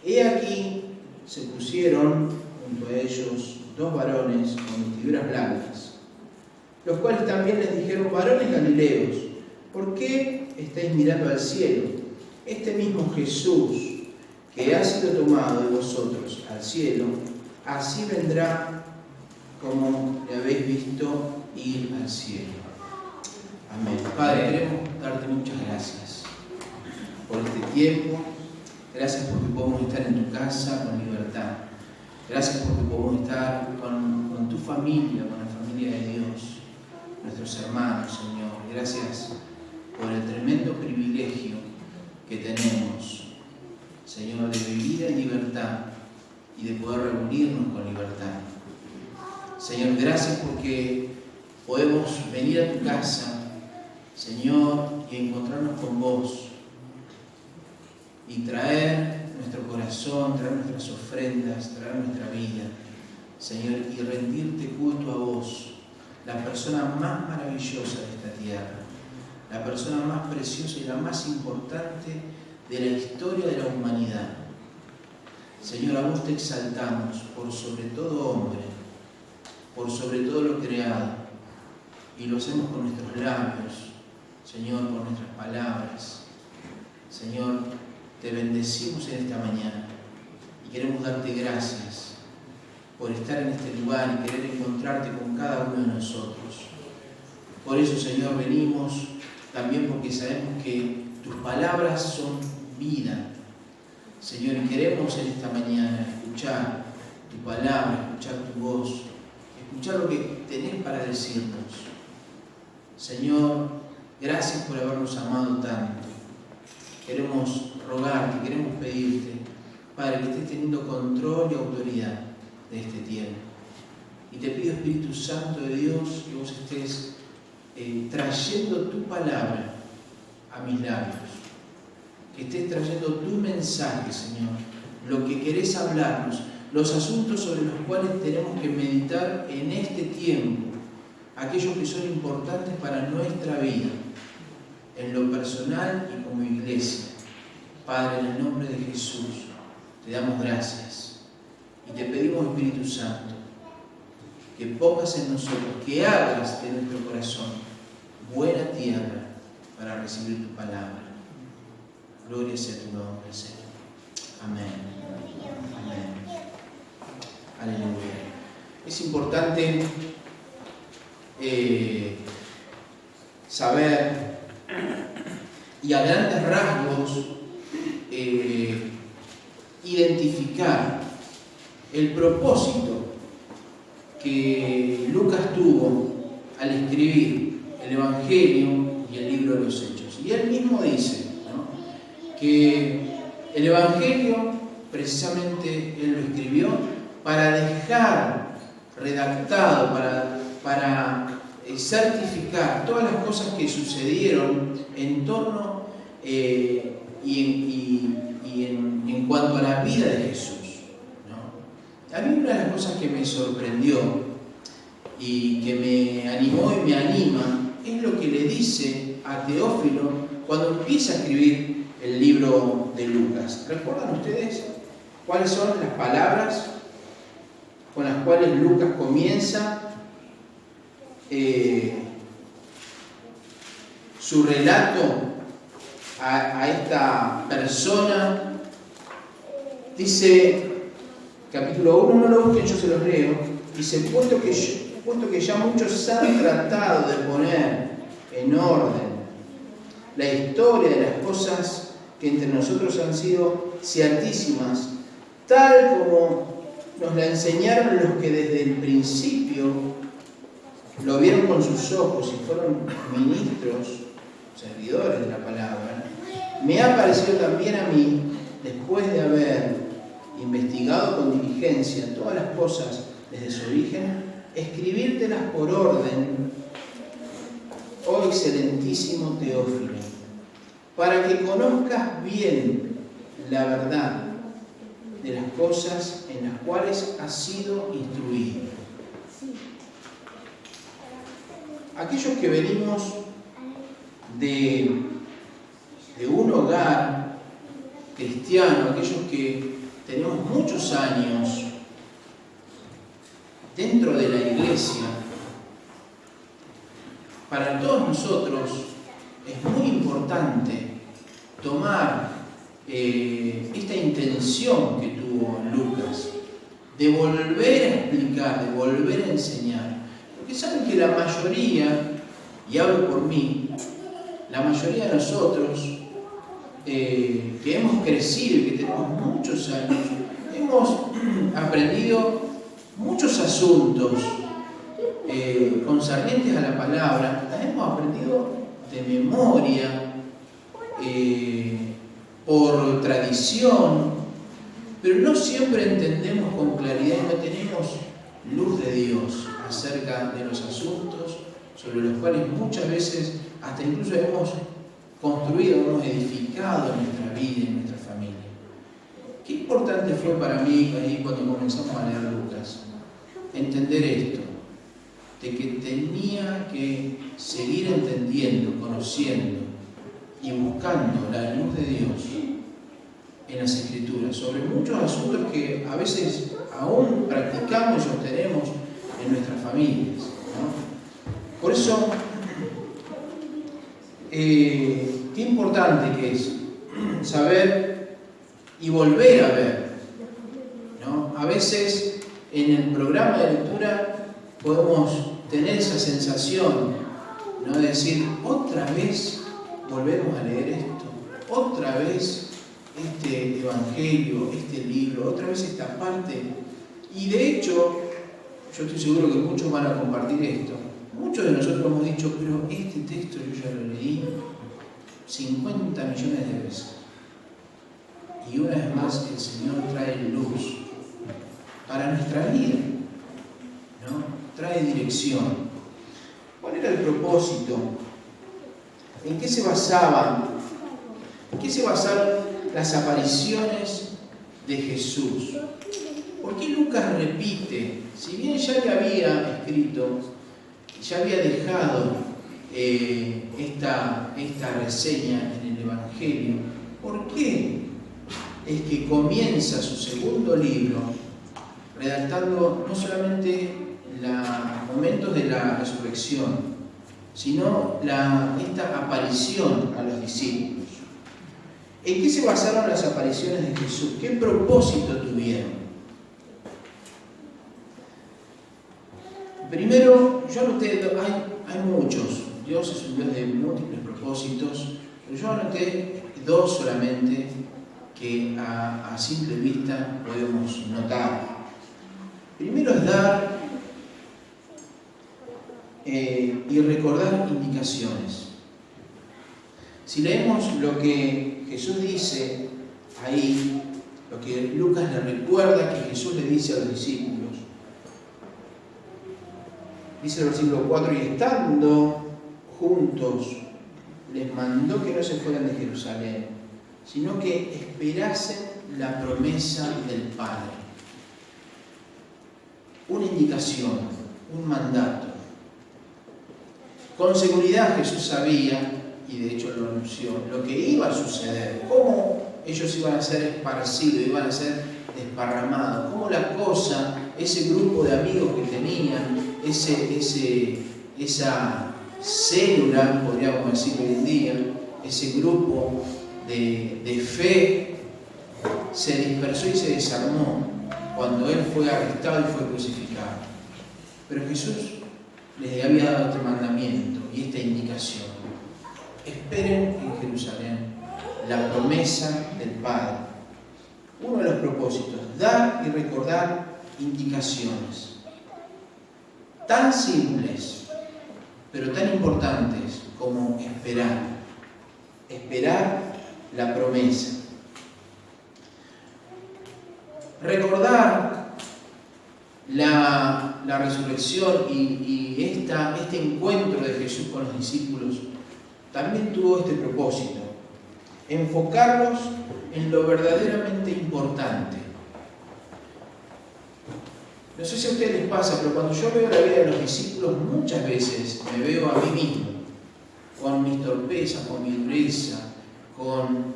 S4: he aquí se pusieron junto a ellos 2 varones con vestiduras blancas, los cuales también les dijeron: varones galileos, ¿por qué estáis mirando al cielo? Este mismo Jesús que ha sido tomado de vosotros al cielo, así vendrá como le habéis visto ir al cielo. Amén. Padre, queremos darte muchas gracias por este tiempo. Gracias porque podemos estar en tu casa con libertad. Gracias porque podemos estar con tu familia, con la familia de Dios, nuestros hermanos, Señor. Gracias por el tremendo privilegio que tenemos, Señor, de vivir en libertad y de poder reunirnos con libertad. Señor, gracias porque podemos venir a tu casa, Señor, y encontrarnos con vos y traer nuestro corazón, traer nuestras ofrendas, traer nuestra vida, Señor, y rendirte culto a vos, la persona más maravillosa de esta tierra, la persona más preciosa y la más importante de la historia de la humanidad. Señor, a vos te exaltamos por sobre todo hombre, por sobre todo lo creado, y lo hacemos con nuestros labios, Señor, con nuestras palabras. Señor, te bendecimos en esta mañana y queremos darte gracias por estar en este lugar y querer encontrarte con cada uno de nosotros. Por eso, Señor, venimos también porque sabemos que tus palabras son vida. Señor, y queremos en esta mañana escuchar tu palabra, escuchar tu voz, escuchar lo que tenés para decirnos. Señor, gracias por habernos amado tanto. Queremos rogarte, queremos pedirte, Padre, que estés teniendo control y autoridad de este tiempo. Y te pido, Espíritu Santo de Dios, que vos estés trayendo tu palabra a mis labios. Que estés trayendo tu mensaje, Señor, lo que querés hablarnos, los asuntos sobre los cuales tenemos que meditar en este tiempo, aquellos que son importantes para nuestra vida, en lo personal y como iglesia. Padre, en el nombre de Jesús, te damos gracias y te pedimos, Espíritu Santo, que pongas en nosotros, que hagas de nuestro corazón buena tierra para recibir tu palabra. Gloria sea tu nombre, Señor. Amén. Amén. Aleluya. Es importante saber y a grandes rasgos identificar el propósito que Lucas tuvo al escribir el Evangelio y el libro de los Hechos. Y él mismo dice, ¿no?, que el Evangelio precisamente él lo escribió para dejar redactado, para certificar todas las cosas que sucedieron en torno en cuanto a la vida de Jesús, ¿no? A mí una de las cosas que me sorprendió y que me animó y me anima es lo que le dice a Teófilo cuando empieza a escribir el libro de Lucas. ¿Recuerdan ustedes cuáles son las palabras con las cuales Lucas comienza su relato a esta persona? Dice, capítulo 1, no lo busquen, yo se los leo. Dice, puesto que ya muchos han tratado de poner en orden la historia de las cosas que entre nosotros han sido ciertísimas, tal como nos la enseñaron los que desde el principio lo vieron con sus ojos y fueron ministros, servidores de la palabra, me ha parecido también a mí, después de haber investigado con diligencia todas las cosas desde su origen, escribírtelas por orden, oh excelentísimo Teófilo, para que conozcas bien la verdad de las cosas en las cuales has sido instruido. Aquellos que venimos de un hogar cristiano, aquellos que tenemos muchos años dentro de la iglesia, para todos nosotros es muy importante tomar esta intención que tuvo Lucas de volver a explicar, de volver a enseñar. Porque saben que la mayoría, y hablo por mí, la mayoría de nosotros que hemos crecido y que tenemos muchos años, hemos aprendido muchos asuntos concernientes a la palabra, las hemos aprendido de memoria, por tradición, pero no siempre entendemos con claridad y no tenemos luz de Dios acerca de los asuntos sobre los cuales muchas veces hasta incluso hemos construido, hemos edificado nuestra vida y nuestra familia. Qué importante fue para mí ahí cuando comenzamos a leer Lucas entender esto, de que tenía que seguir entendiendo, conociendo y buscando la luz de Dios en las Escrituras sobre muchos asuntos que a veces aún practicamos y sostenemos en nuestras familias, ¿no? Por eso, qué importante que es saber y volver a ver, ¿no? A veces en el programa de lectura podemos tener esa sensación, ¿no? De decir, otra vez volvemos a leer esto, otra vez este evangelio, este libro, otra vez esta parte. Y de hecho, yo estoy seguro que muchos van a compartir esto. Muchos de nosotros hemos dicho, pero este texto yo ya lo leí 50 millones de veces. Y una vez más el Señor trae luz para nuestra vida, ¿no? Trae dirección. ¿Cuál era el propósito? ¿En qué se basaban? ¿En qué se basaron las apariciones de Jesús? ¿Por qué Lucas repite? Si bien ya le había escrito, ya había dejado esta reseña en el Evangelio, ¿por qué es que comienza su segundo libro redactando no solamente los momentos de la resurrección, sino esta aparición a los discípulos? ¿En qué se basaron las apariciones de Jesús? ¿Qué propósito tuvieron? Primero, yo anoté, hay muchos, Dios es un Dios de múltiples propósitos, pero yo anoté dos solamente que a simple vista podemos notar. Primero es dar y recordar indicaciones. Si leemos lo que Jesús dice ahí, lo que Lucas le recuerda que Jesús le dice a los discípulos, dice el versículo 4, y estando juntos, les mandó que no se fueran de Jerusalén, sino que esperasen la promesa del Padre. Una indicación, un mandato. Con seguridad Jesús sabía, y de hecho lo anunció, lo que iba a suceder, cómo ellos iban a ser esparcidos, iban a ser desparramados, cómo la cosa, ese grupo de amigos que tenían, esa célula, podríamos decir hoy en día, ese grupo de fe, se dispersó y se desarmó cuando Él fue arrestado y fue crucificado. Pero Jesús les había dado este mandamiento y esta indicación: esperen en Jerusalén la promesa del Padre. Uno de los propósitos, dar y recordar indicaciones tan simples pero tan importantes como esperar la promesa, recordar la resurrección y este encuentro de Jesús con los discípulos. También tuvo este propósito: enfocarlos en lo verdaderamente importante. No sé si a ustedes les pasa, pero cuando yo veo la vida de los discípulos, muchas veces me veo a mí mismo, con mis torpezas, con mi dureza, con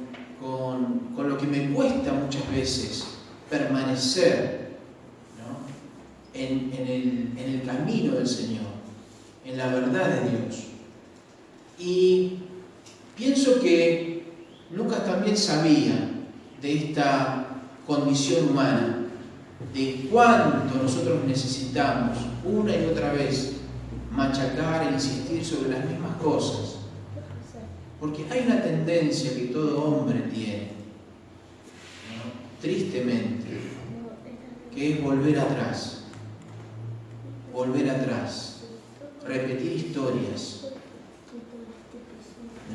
S4: lo que me cuesta muchas veces permanecer, ¿no? en el camino del Señor, en la verdad de Dios. Y pienso que Lucas también sabía de esta condición humana, de cuánto nosotros necesitamos una y otra vez machacar e insistir sobre las mismas cosas. Porque hay una tendencia que todo hombre tiene, ¿no? Tristemente, que es volver atrás, repetir historias,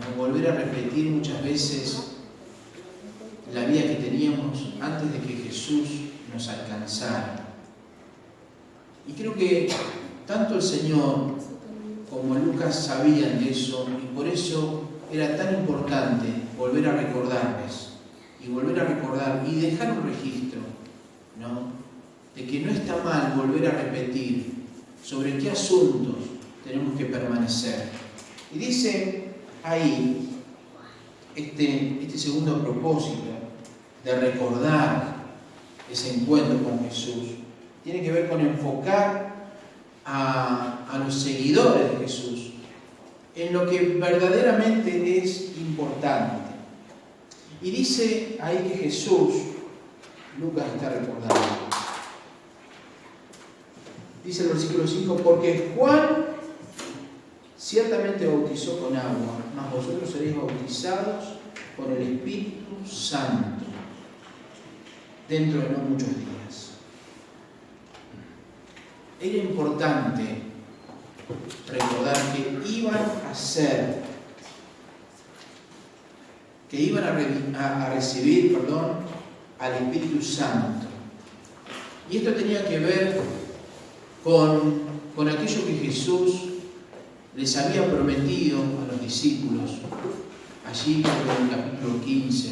S4: ¿no? Volver a repetir muchas veces la vida que teníamos antes de que Jesús nos alcanzara. Y creo que tanto el Señor como Lucas sabían de eso, y por eso era tan importante volver a recordarles, y volver a recordar y dejar un registro, ¿no? De que no está mal volver a repetir sobre qué asuntos tenemos que permanecer. Y dice ahí este segundo propósito de recordar ese encuentro con Jesús, tiene que ver con enfocar a los seguidores de Jesús en lo que verdaderamente es importante. Y dice ahí que Jesús, Lucas está recordando, dice el versículo 5, porque Juan ciertamente bautizó con agua, mas vosotros seréis bautizados con el Espíritu Santo dentro de no muchos días. Era importante recordar que iban a recibir al Espíritu Santo. Y esto tenía que ver con aquello que Jesús les había prometido a los discípulos, allí en el capítulo 15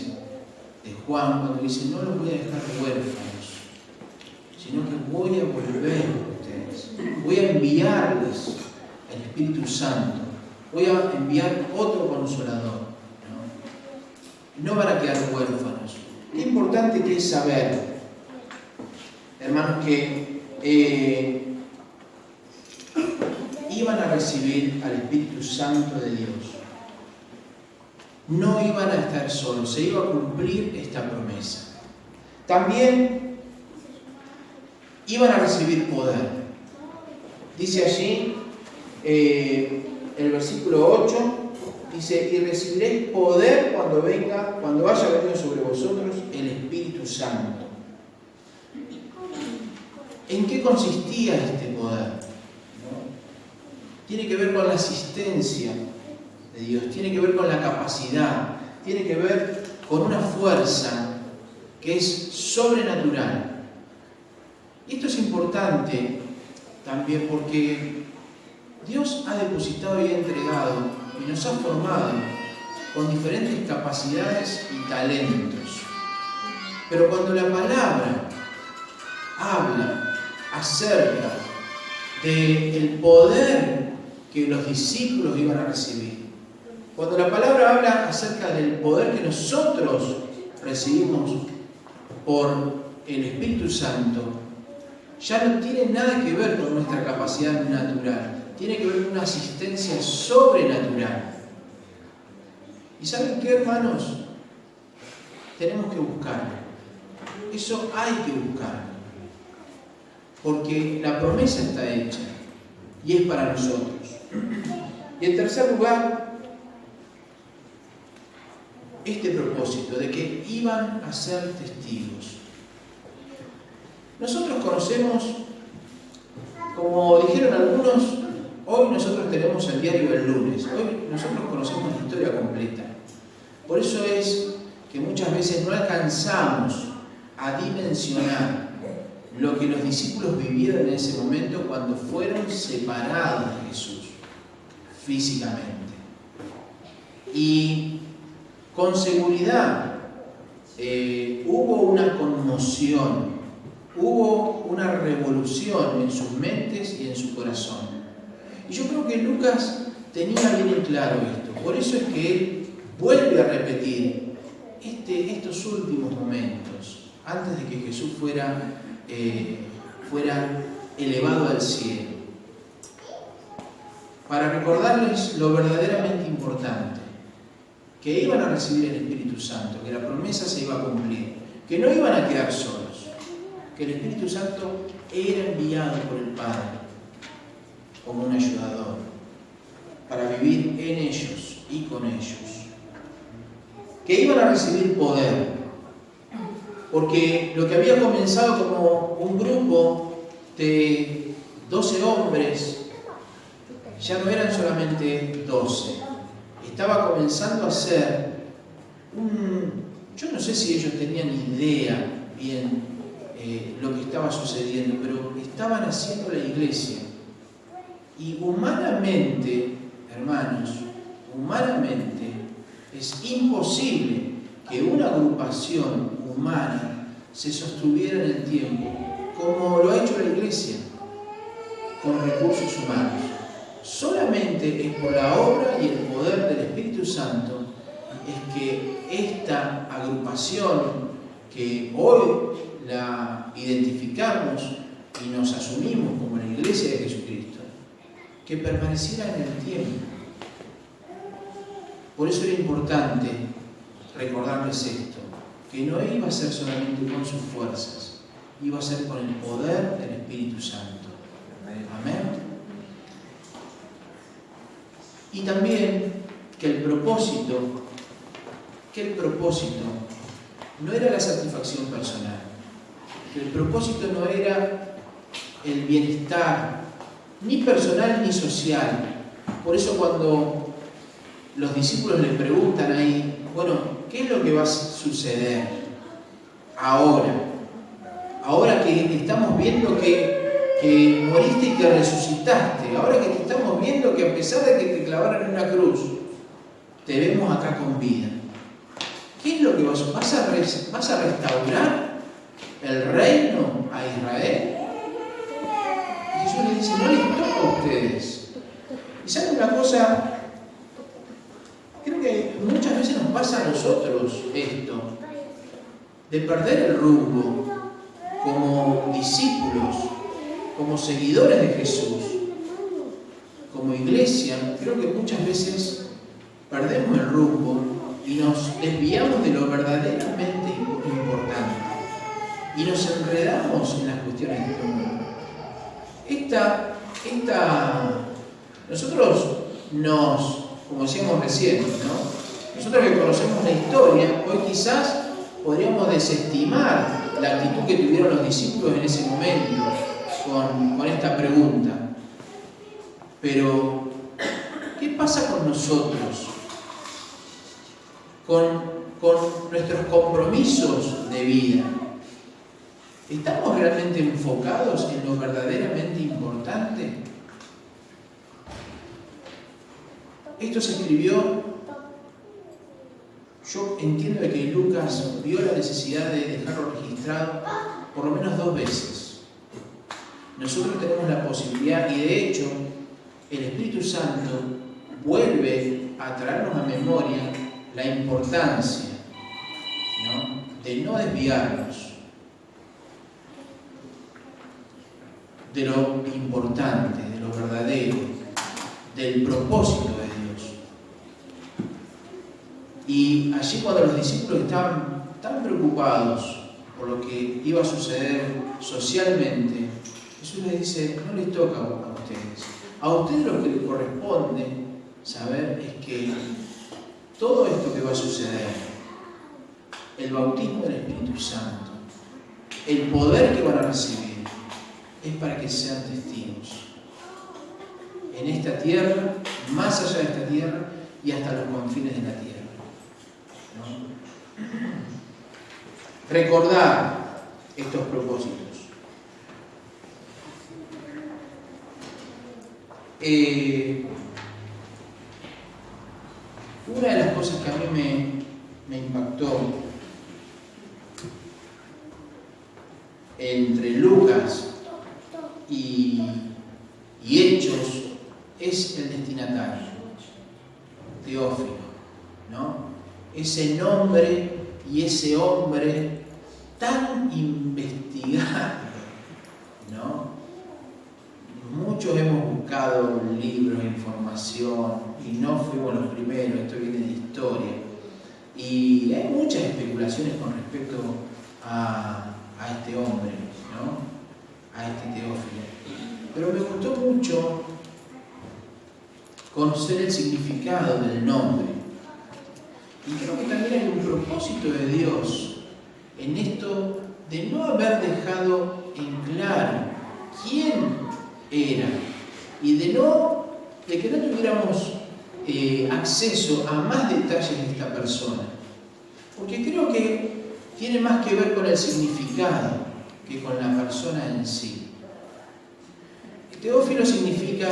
S4: de Juan, cuando dice, no los voy a dejar huérfanos, sino que voy a volver a ustedes, voy a enviarles el Espíritu Santo, voy a enviar otro consolador, no van a quedar huérfanos. Qué importante que es saber, hermanos, que iban a recibir al Espíritu Santo de Dios. No iban a estar solos, se iba a cumplir esta promesa. También iban a recibir poder. Dice allí, el versículo 8, dice, y recibiréis poder cuando haya venido sobre vosotros el Espíritu Santo. ¿En qué consistía este poder? Tiene que ver con la asistencia de Dios, tiene que ver con la capacidad, tiene que ver con una fuerza que es sobrenatural. Y esto es importante también porque Dios ha depositado y ha entregado y nos ha formado con diferentes capacidades y talentos. Pero cuando la palabra habla acerca del poder que los discípulos iban a recibir, cuando la palabra habla acerca del poder que nosotros recibimos por el Espíritu Santo, ya no tiene nada que ver con nuestra capacidad natural, tiene que ver con una asistencia sobrenatural. ¿Y saben qué, hermanos? Tenemos que buscarlo. Eso hay que buscarlo. Porque la promesa está hecha y es para nosotros. Y en tercer lugar, este propósito de que iban a ser testigos. Nosotros conocemos, como dijeron algunos, hoy nosotros tenemos el diario del lunes, hoy nosotros conocemos la historia completa. Por eso es que muchas veces no alcanzamos a dimensionar lo que los discípulos vivieron en ese momento cuando fueron separados de Jesús físicamente. Y con seguridad hubo una conmoción, hubo una revolución en sus mentes y en su corazón. Y yo creo que Lucas tenía bien en claro esto. Por eso es que él vuelve a repetir estos últimos momentos, antes de que Jesús fuera elevado al cielo, para recordarles lo verdaderamente importante, que iban a recibir el Espíritu Santo, que la promesa se iba a cumplir, que no iban a quedar solos, que el Espíritu Santo era enviado por el Padre como un ayudador para vivir en ellos y con ellos. que iban a recibir poder. Porque lo que había comenzado como un grupo de 12 hombres, ya no eran solamente 12. Estaba comenzando a ser yo no sé si ellos tenían idea bien lo que estaba sucediendo, pero estaban haciendo la iglesia. Y humanamente, hermanos, humanamente es imposible que una agrupación humana se sostuviera en el tiempo como lo ha hecho la iglesia, con recursos humanos. Solamente es por la obra y el poder del Espíritu Santo es que esta agrupación que hoy la identificamos y nos asumimos como la iglesia de Jesucristo, que permaneciera en el tiempo. Por eso era importante recordarles esto, que no iba a ser solamente con sus fuerzas, iba a ser con el poder del Espíritu Santo. Amén. Y también que el propósito no era la satisfacción personal, que el propósito no era el bienestar, ni personal ni social. Por eso cuando los discípulos le preguntan ahí, bueno, ¿qué es lo que va a suceder ahora? Ahora que estamos viendo que moriste y que resucitaste, ahora que te estamos viendo que a pesar de que te clavaron en una cruz, te vemos acá con vida. ¿Qué es lo que vas a restaurar el reino a Israel? Y Jesús le dice, no les toca a ustedes. Y saben una cosa, creo que muchas veces nos pasa a nosotros esto, de perder el rumbo como discípulos, como seguidores de Jesús, como iglesia. Creo que muchas veces perdemos el rumbo y nos desviamos de lo verdaderamente importante y nos enredamos en las cuestiones de este mundo. Nosotros como decíamos recién, ¿no? Nosotros que conocemos la historia, hoy quizás podríamos desestimar la actitud que tuvieron los discípulos en ese momento con esta pregunta. Pero, ¿qué pasa con nosotros? Con nuestros compromisos de vida. ¿Estamos realmente enfocados en lo verdaderamente importante? Esto se escribió, yo entiendo que Lucas vio la necesidad de dejarlo registrado por lo menos 2 veces. Nosotros tenemos la posibilidad, y de hecho, el Espíritu Santo vuelve a traernos a memoria la importancia, ¿no?, de no desviarnos de lo importante, de lo verdadero, del propósito de Dios. Y allí cuando los discípulos estaban tan preocupados por lo que iba a suceder socialmente, Jesús les dice, no les toca a ustedes. A ustedes lo que les corresponde saber es que todo esto que va a suceder, el bautismo del Espíritu Santo, el poder que van a recibir, es para que sean testigos en esta tierra, más allá de esta tierra y hasta los confines de la tierra, ¿no? Recordar estos propósitos. Una de las cosas que a mí me impactó entre Lucas y Hechos es el destinatario, Teófilo, ¿no? Ese nombre y ese hombre tan investigado, ¿no? Muchos hemos buscado libros, información, y no fuimos los primeros, esto viene de historia. Y hay muchas especulaciones con respecto a este hombre, ¿no?, a este Teófilo. Pero me gustó mucho conocer el significado del nombre.
S8: Y creo que también hay un propósito de Dios en esto de no haber dejado en claro quién era y de que no tuviéramos acceso a más detalles de esta persona. Porque creo que tiene más que ver con el significado que con la persona en sí. Teófilo significa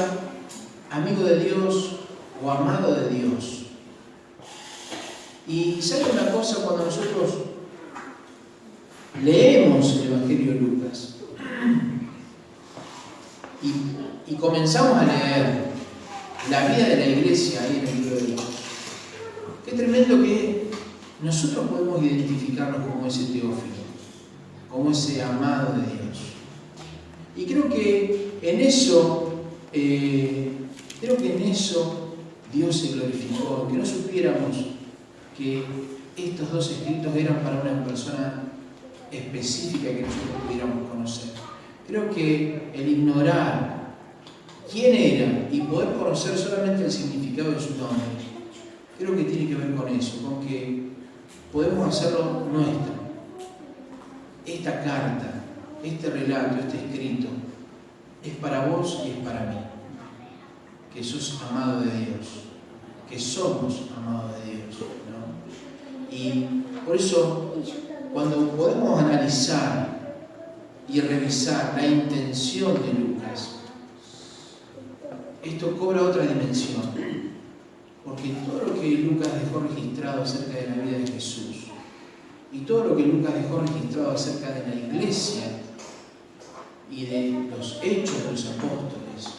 S8: amigo de Dios o amado de Dios. Y ¿sabe una cosa? Cuando nosotros leemos el Evangelio de Lucas y comenzamos a leer la vida de la iglesia ahí en el libro de Lucas, qué tremendo que nosotros podemos identificarnos como ese Teófilo, como ese amado de Dios. Y creo que en eso Dios se glorificó, que no supiéramos que estos dos escritos eran para una persona específica que nosotros pudiéramos conocer. Creo que el ignorar quién era y poder conocer solamente el significado de su nombre, creo que tiene que ver con eso, con que podemos hacerlo nuestro. Esta carta, este relato, este escrito, es para vos y es para mí. Que sos amado de Dios, que somos amados de Dios, ¿no? Y por eso, cuando podemos analizar y revisar la intención de Lucas, esto cobra otra dimensión, porque todo lo que Lucas dejó registrado acerca de la vida de Jesús y todo lo que Lucas dejó registrado acerca de la iglesia y de los hechos de los apóstoles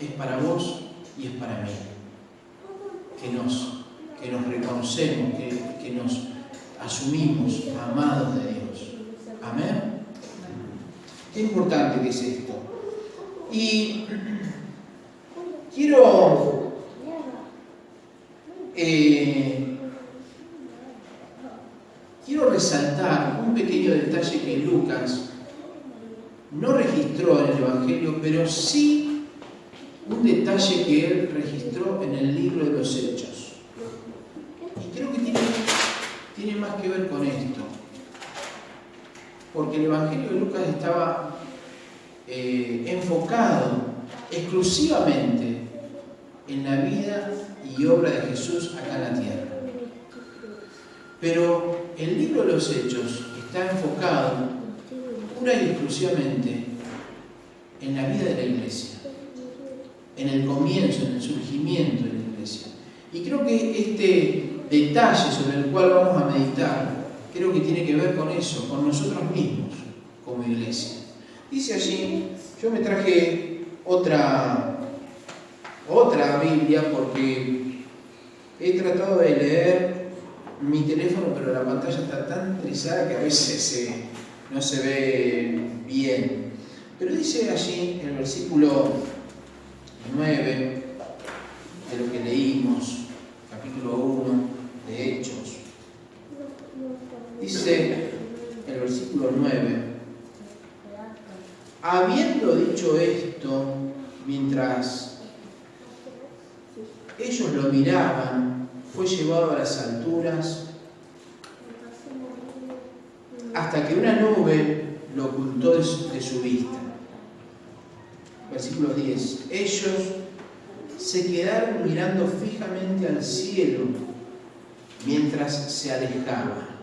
S8: es para vos y es para mí, que nos reconocemos, que nos asumimos amados de Dios. Amén. Qué importante que es esto. Y quiero resaltar un pequeño detalle que Lucas no registró en el Evangelio, pero sí un detalle que él registró en el libro de los Hechos. Y creo que tiene más que ver con esto, porque el Evangelio de Lucas estaba enfocado exclusivamente en la vida y obra de Jesús acá en la tierra. Pero el libro de los Hechos está enfocado pura y exclusivamente en la vida de la iglesia, en el comienzo, en el surgimiento de la iglesia. Y creo que este detalle sobre el cual vamos a meditar, creo que tiene que ver con eso, con nosotros mismos como iglesia. Dice allí, yo me traje otra Biblia porque he tratado de leer mi teléfono, pero la pantalla está tan trizada que a veces no se ve bien. Pero dice allí en el versículo 9 de lo que leímos, capítulo 1 de Hechos, dice el versículo 9: habiendo dicho esto, mientras ellos lo miraban, fue llevado a las alturas hasta que una nube lo ocultó de su vista. Versículo 10. Ellos se quedaron mirando fijamente al cielo mientras se alejaban.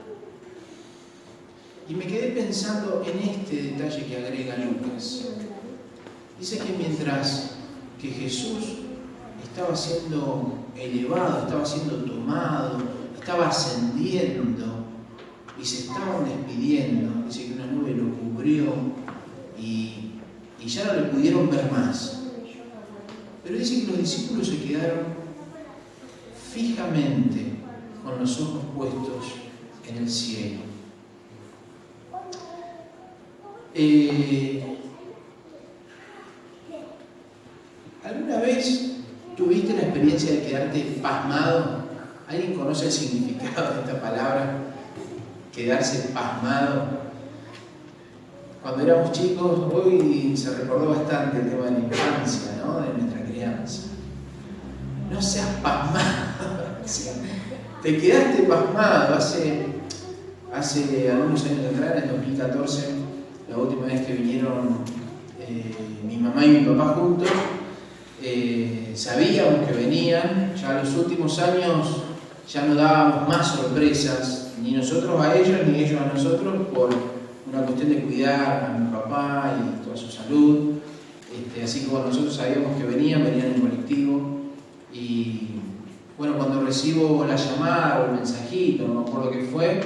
S8: Y me quedé pensando en este detalle que agrega Lucas. Dice que mientras que Jesús estaba siendo elevado, estaba siendo tomado, estaba ascendiendo y se estaban despidiendo, dice que una nube lo cubrió y ya no le pudieron ver más. Pero dice que los discípulos se quedaron fijamente con los ojos puestos en el cielo. ¿Alguna vez tuviste la experiencia de quedarte pasmado? ¿Alguien conoce el significado de esta palabra? Quedarse pasmado. Cuando éramos chicos, hoy se recordó bastante el tema de la infancia, ¿no? De nuestra crianza. No seas pasmado. te quedaste pasmado. Hace algunos años atrás, en el 2014, la última vez que vinieron mi mamá y mi papá juntos, sabíamos que venían. Ya los últimos años ya no dábamos más sorpresas, ni nosotros a ellos, ni ellos a nosotros, por una cuestión de cuidar a mi papá y toda su salud. Así que bueno, nosotros sabíamos que venían en colectivo. Y bueno, cuando recibo la llamada o el mensajito, no me acuerdo qué fue,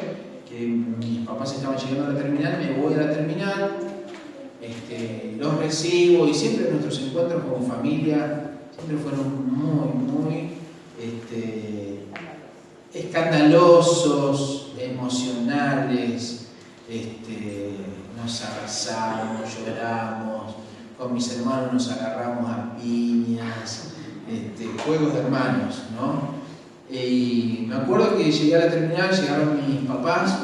S8: que mis papás estaban llegando a la terminal, me voy a la terminal, los recibo, y siempre nuestros encuentros como familia siempre fueron muy escandalosos, emocionales. Nos abrazamos, lloramos, con mis hermanos nos agarramos a piñas, juegos de hermanos, ¿no? Y me acuerdo que llegué a la terminal, llegaron mis papás,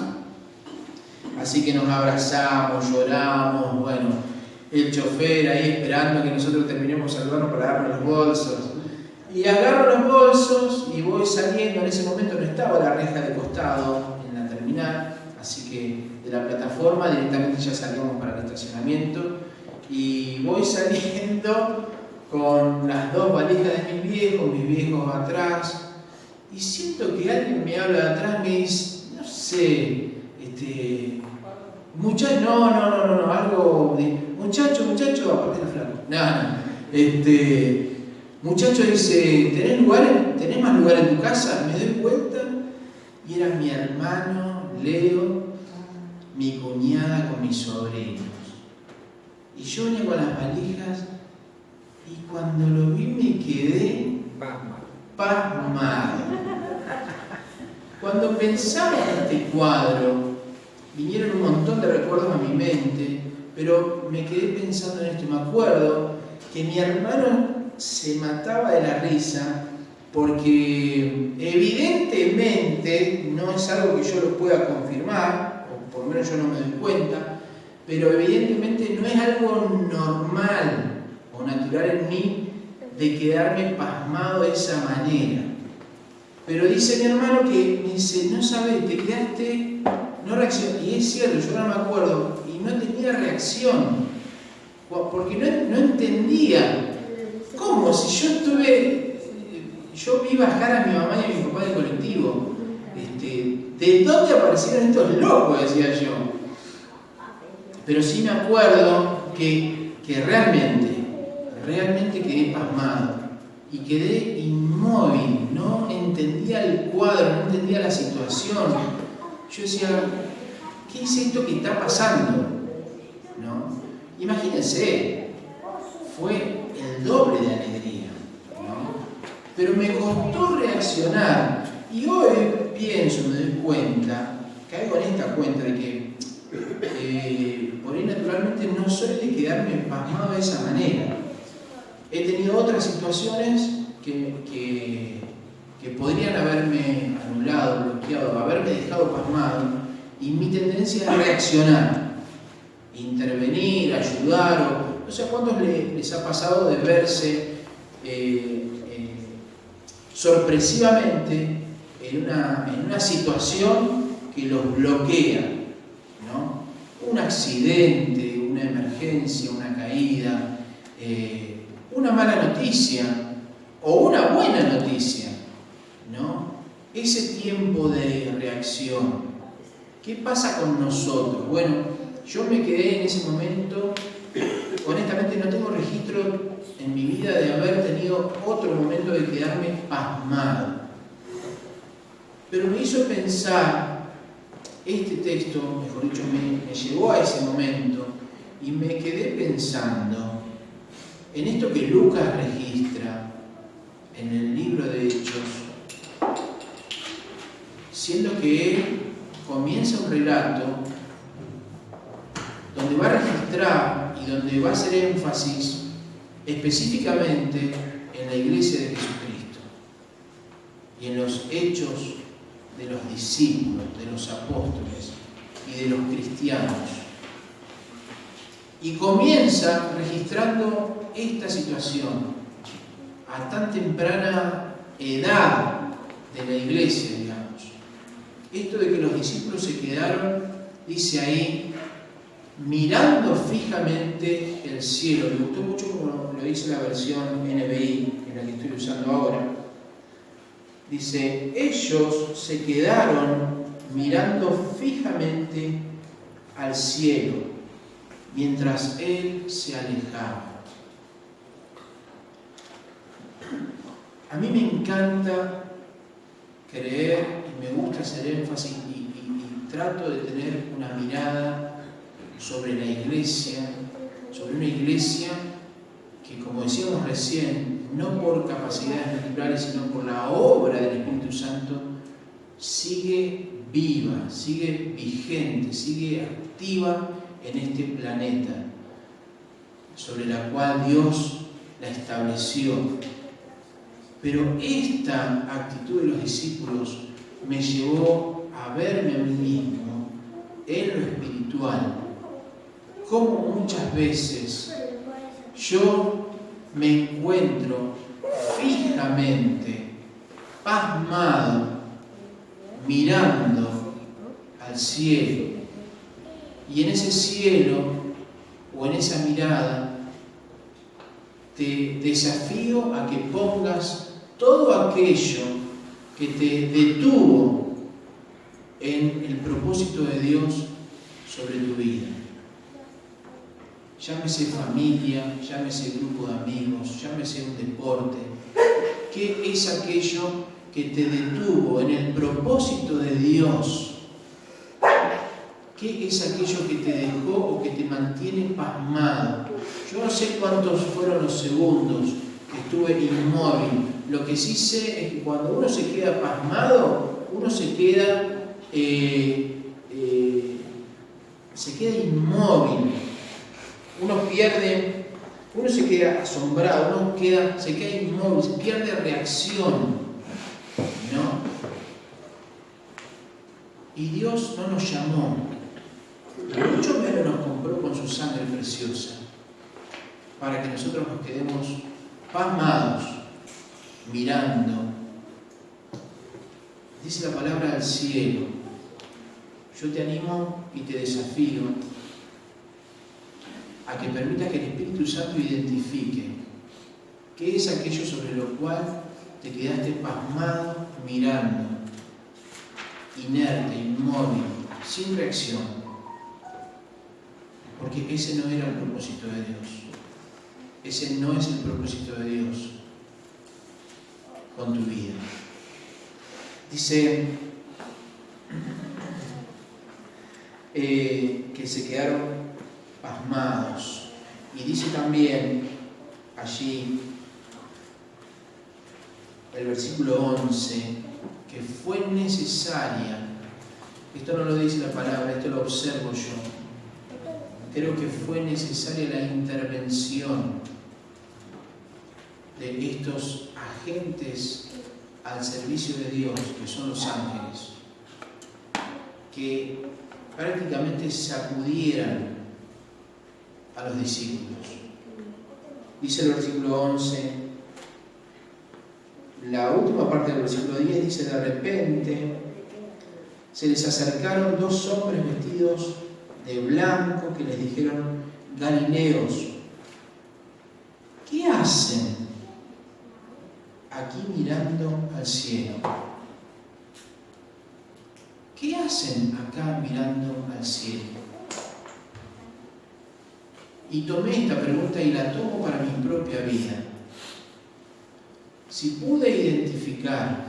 S8: así que nos abrazamos, lloramos, bueno, el chofer ahí esperando que nosotros terminemos saludando para darnos los bolsos. Y agarro los bolsos y voy saliendo. En ese momento no estaba la reja de costado en la terminal, así que de la plataforma directamente ya salíamos para el estacionamiento. Y voy saliendo con las dos valijas de mis viejos atrás, y siento que alguien me habla de atrás, me dice, no sé, muchacho, no, algo de, muchacho, aparte de la flaca, muchacho dice, ¿tenés más lugar en tu casa? Me doy vuelta y era mi hermano Leo, mi cuñada con mis sobrinos. Y yo venía con las valijas, y cuando lo vi me quedé pasmado. Cuando pensaba en este cuadro, vinieron un montón de recuerdos a mi mente, pero me quedé pensando en esto. Me acuerdo que mi hermano se mataba de la risa, porque evidentemente, no es algo que yo lo pueda confirmar, o por lo menos yo no me doy cuenta, pero evidentemente no es algo normal o natural en mí de quedarme pasmado de esa manera. Pero dice mi hermano que me dice, no sabes, te quedaste, no reaccionaste. Y es cierto, yo no me acuerdo, y no tenía reacción, porque no entendía. ¿Cómo? Si yo vi bajar a mi mamá y a mi papá del colectivo, ¿de dónde aparecieron estos locos? Decía yo. Pero sí me acuerdo que realmente quedé pasmado y quedé inmóvil, no entendía el cuadro, no entendía la situación. Yo decía, ¿qué es esto que está pasando? ¿No? Imagínense, fue el doble de alegría, ¿no? Pero me costó reaccionar, y hoy pienso, me doy cuenta, caigo en esta cuenta de que por ahí naturalmente no soy de quedarme pasmado de esa manera. He tenido otras situaciones que podrían haberme anulado, bloqueado, haberme dejado pasmado, y mi tendencia es reaccionar, intervenir, ayudar, o no sé a cuántos les ha pasado de verse sorpresivamente en una situación que los bloquea, ¿no? Un accidente, una emergencia, una caída, una mala noticia o una buena noticia, ¿no? Ese tiempo de reacción. ¿Qué pasa con nosotros? Bueno, yo me quedé en ese momento, honestamente no tengo registro en mi vida de haber tenido otro momento de quedarme pasmado. Pero me hizo pensar, este texto, mejor dicho, me llevó a ese momento y me quedé pensando en esto que Lucas registra en el libro de Hechos, siendo que él comienza un relato donde va a registrar y donde va a hacer énfasis específicamente en la iglesia de Jesucristo y en los hechos de los discípulos, de los apóstoles y de los cristianos. Y comienza registrando esta situación a tan temprana edad de la iglesia, digamos. esto de que los discípulos se quedaron, dice ahí, mirando fijamente el cielo. Me gustó mucho como lo dice la versión NBI, en la que estoy usando ahora. Dice, ellos se quedaron mirando fijamente al cielo, mientras Él se alejaba. A mí me encanta creer y me gusta hacer énfasis y trato de tener una mirada sobre la iglesia, sobre una iglesia que, como decíamos recién, no por capacidades naturales, sino por la obra del Espíritu Santo, sigue viva, sigue vigente, sigue activa en este planeta, sobre la cual Dios la estableció. Pero esta actitud de los discípulos me llevó a verme a mí mismo en lo espiritual, como muchas veces yo me encuentro fijamente, pasmado, mirando al cielo, y en ese cielo o en esa mirada te desafío a que pongas todo aquello que te detuvo en el propósito de Dios sobre tu vida. Llámese familia, llámese grupo de amigos, llámese un deporte. ¿Qué es aquello que te detuvo en el propósito de Dios? ¿Qué es aquello que te dejó o que te mantiene pasmado? Yo no sé cuántos fueron los segundos que estuve inmóvil. Lo que sí sé es que cuando uno se queda pasmado, uno se queda inmóvil. Uno se queda asombrado, se queda inmóvil, se pierde reacción, ¿no? Y Dios no nos llamó, mucho menos nos compró con su sangre preciosa, para que nosotros nos quedemos pasmados, mirando. Dice la palabra del cielo. Yo te animo y te desafío a que permitas que el Espíritu Santo identifique qué es aquello sobre lo cual te quedaste pasmado, mirando, inerte, inmóvil, sin reacción, porque ese no era el propósito de Dios. Ese no es el propósito de Dios con tu vida. Dice que se quedaron pasmados. Y dice también allí el versículo 11 que fue necesaria, esto no lo dice la palabra, esto lo observo yo, creo que fue necesaria la intervención de estos agentes al servicio de Dios, que son los ángeles, que prácticamente sacudieran a los discípulos. Dice el versículo 11, la última parte del versículo 10 dice: de repente se les acercaron dos hombres vestidos de blanco que les dijeron: Galileos, ¿qué hacen aquí mirando al cielo? ¿Qué hacen acá mirando al cielo? Y tomé esta pregunta y la tomo para mi propia vida. Si pude identificar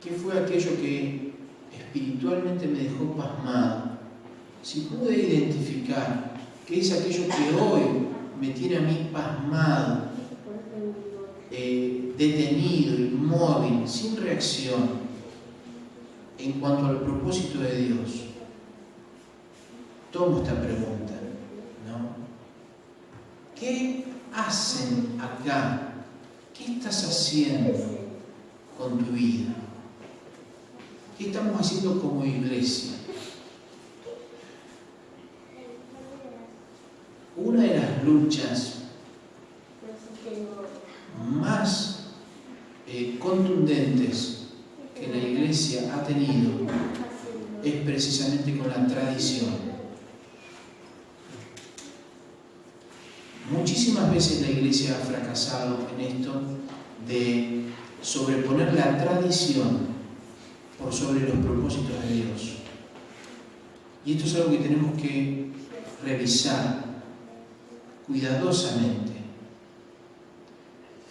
S8: qué fue aquello que espiritualmente me dejó pasmado, si pude identificar qué es aquello que hoy me tiene a mí pasmado, detenido, inmóvil, sin reacción, en cuanto al propósito de Dios, tomo esta pregunta, ¿no? ¿Qué hacen acá? ¿Qué estás haciendo con tu vida? ¿Qué estamos haciendo como iglesia? Una de las luchas más contundentes que la iglesia ha tenido precisamente con la tradición. Muchísimas veces la Iglesia ha fracasado en esto de sobreponer la tradición por sobre los propósitos de Dios. Y esto es algo que tenemos que revisar cuidadosamente.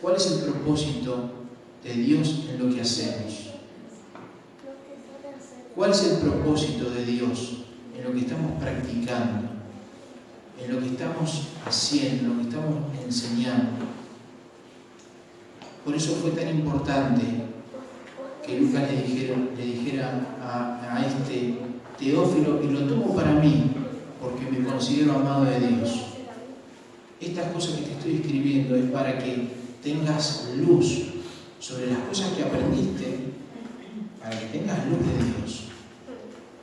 S8: ¿Cuál es el propósito de Dios en lo que hacemos? ¿Cuál es el propósito de Dios en lo que estamos practicando, en lo que estamos haciendo, en lo que estamos enseñando? Por eso fue tan importante que Lucas le dijera a este Teófilo, y lo tomo para mí, porque me considero amado de Dios. Estas cosas que te estoy escribiendo es para que tengas luz sobre las cosas que aprendiste, para que tengas luz de Dios,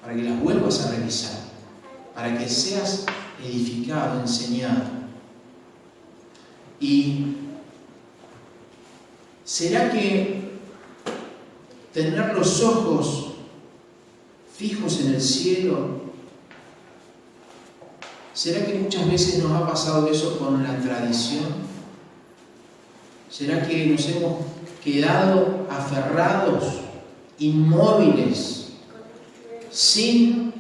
S8: para que las vuelvas a revisar, para que seas edificado, enseñado. Y ¿será que tener los ojos fijos en el cielo, será que muchas veces nos ha pasado eso con la tradición? ¿Será que nos hemos quedado aferrados, inmóviles, sin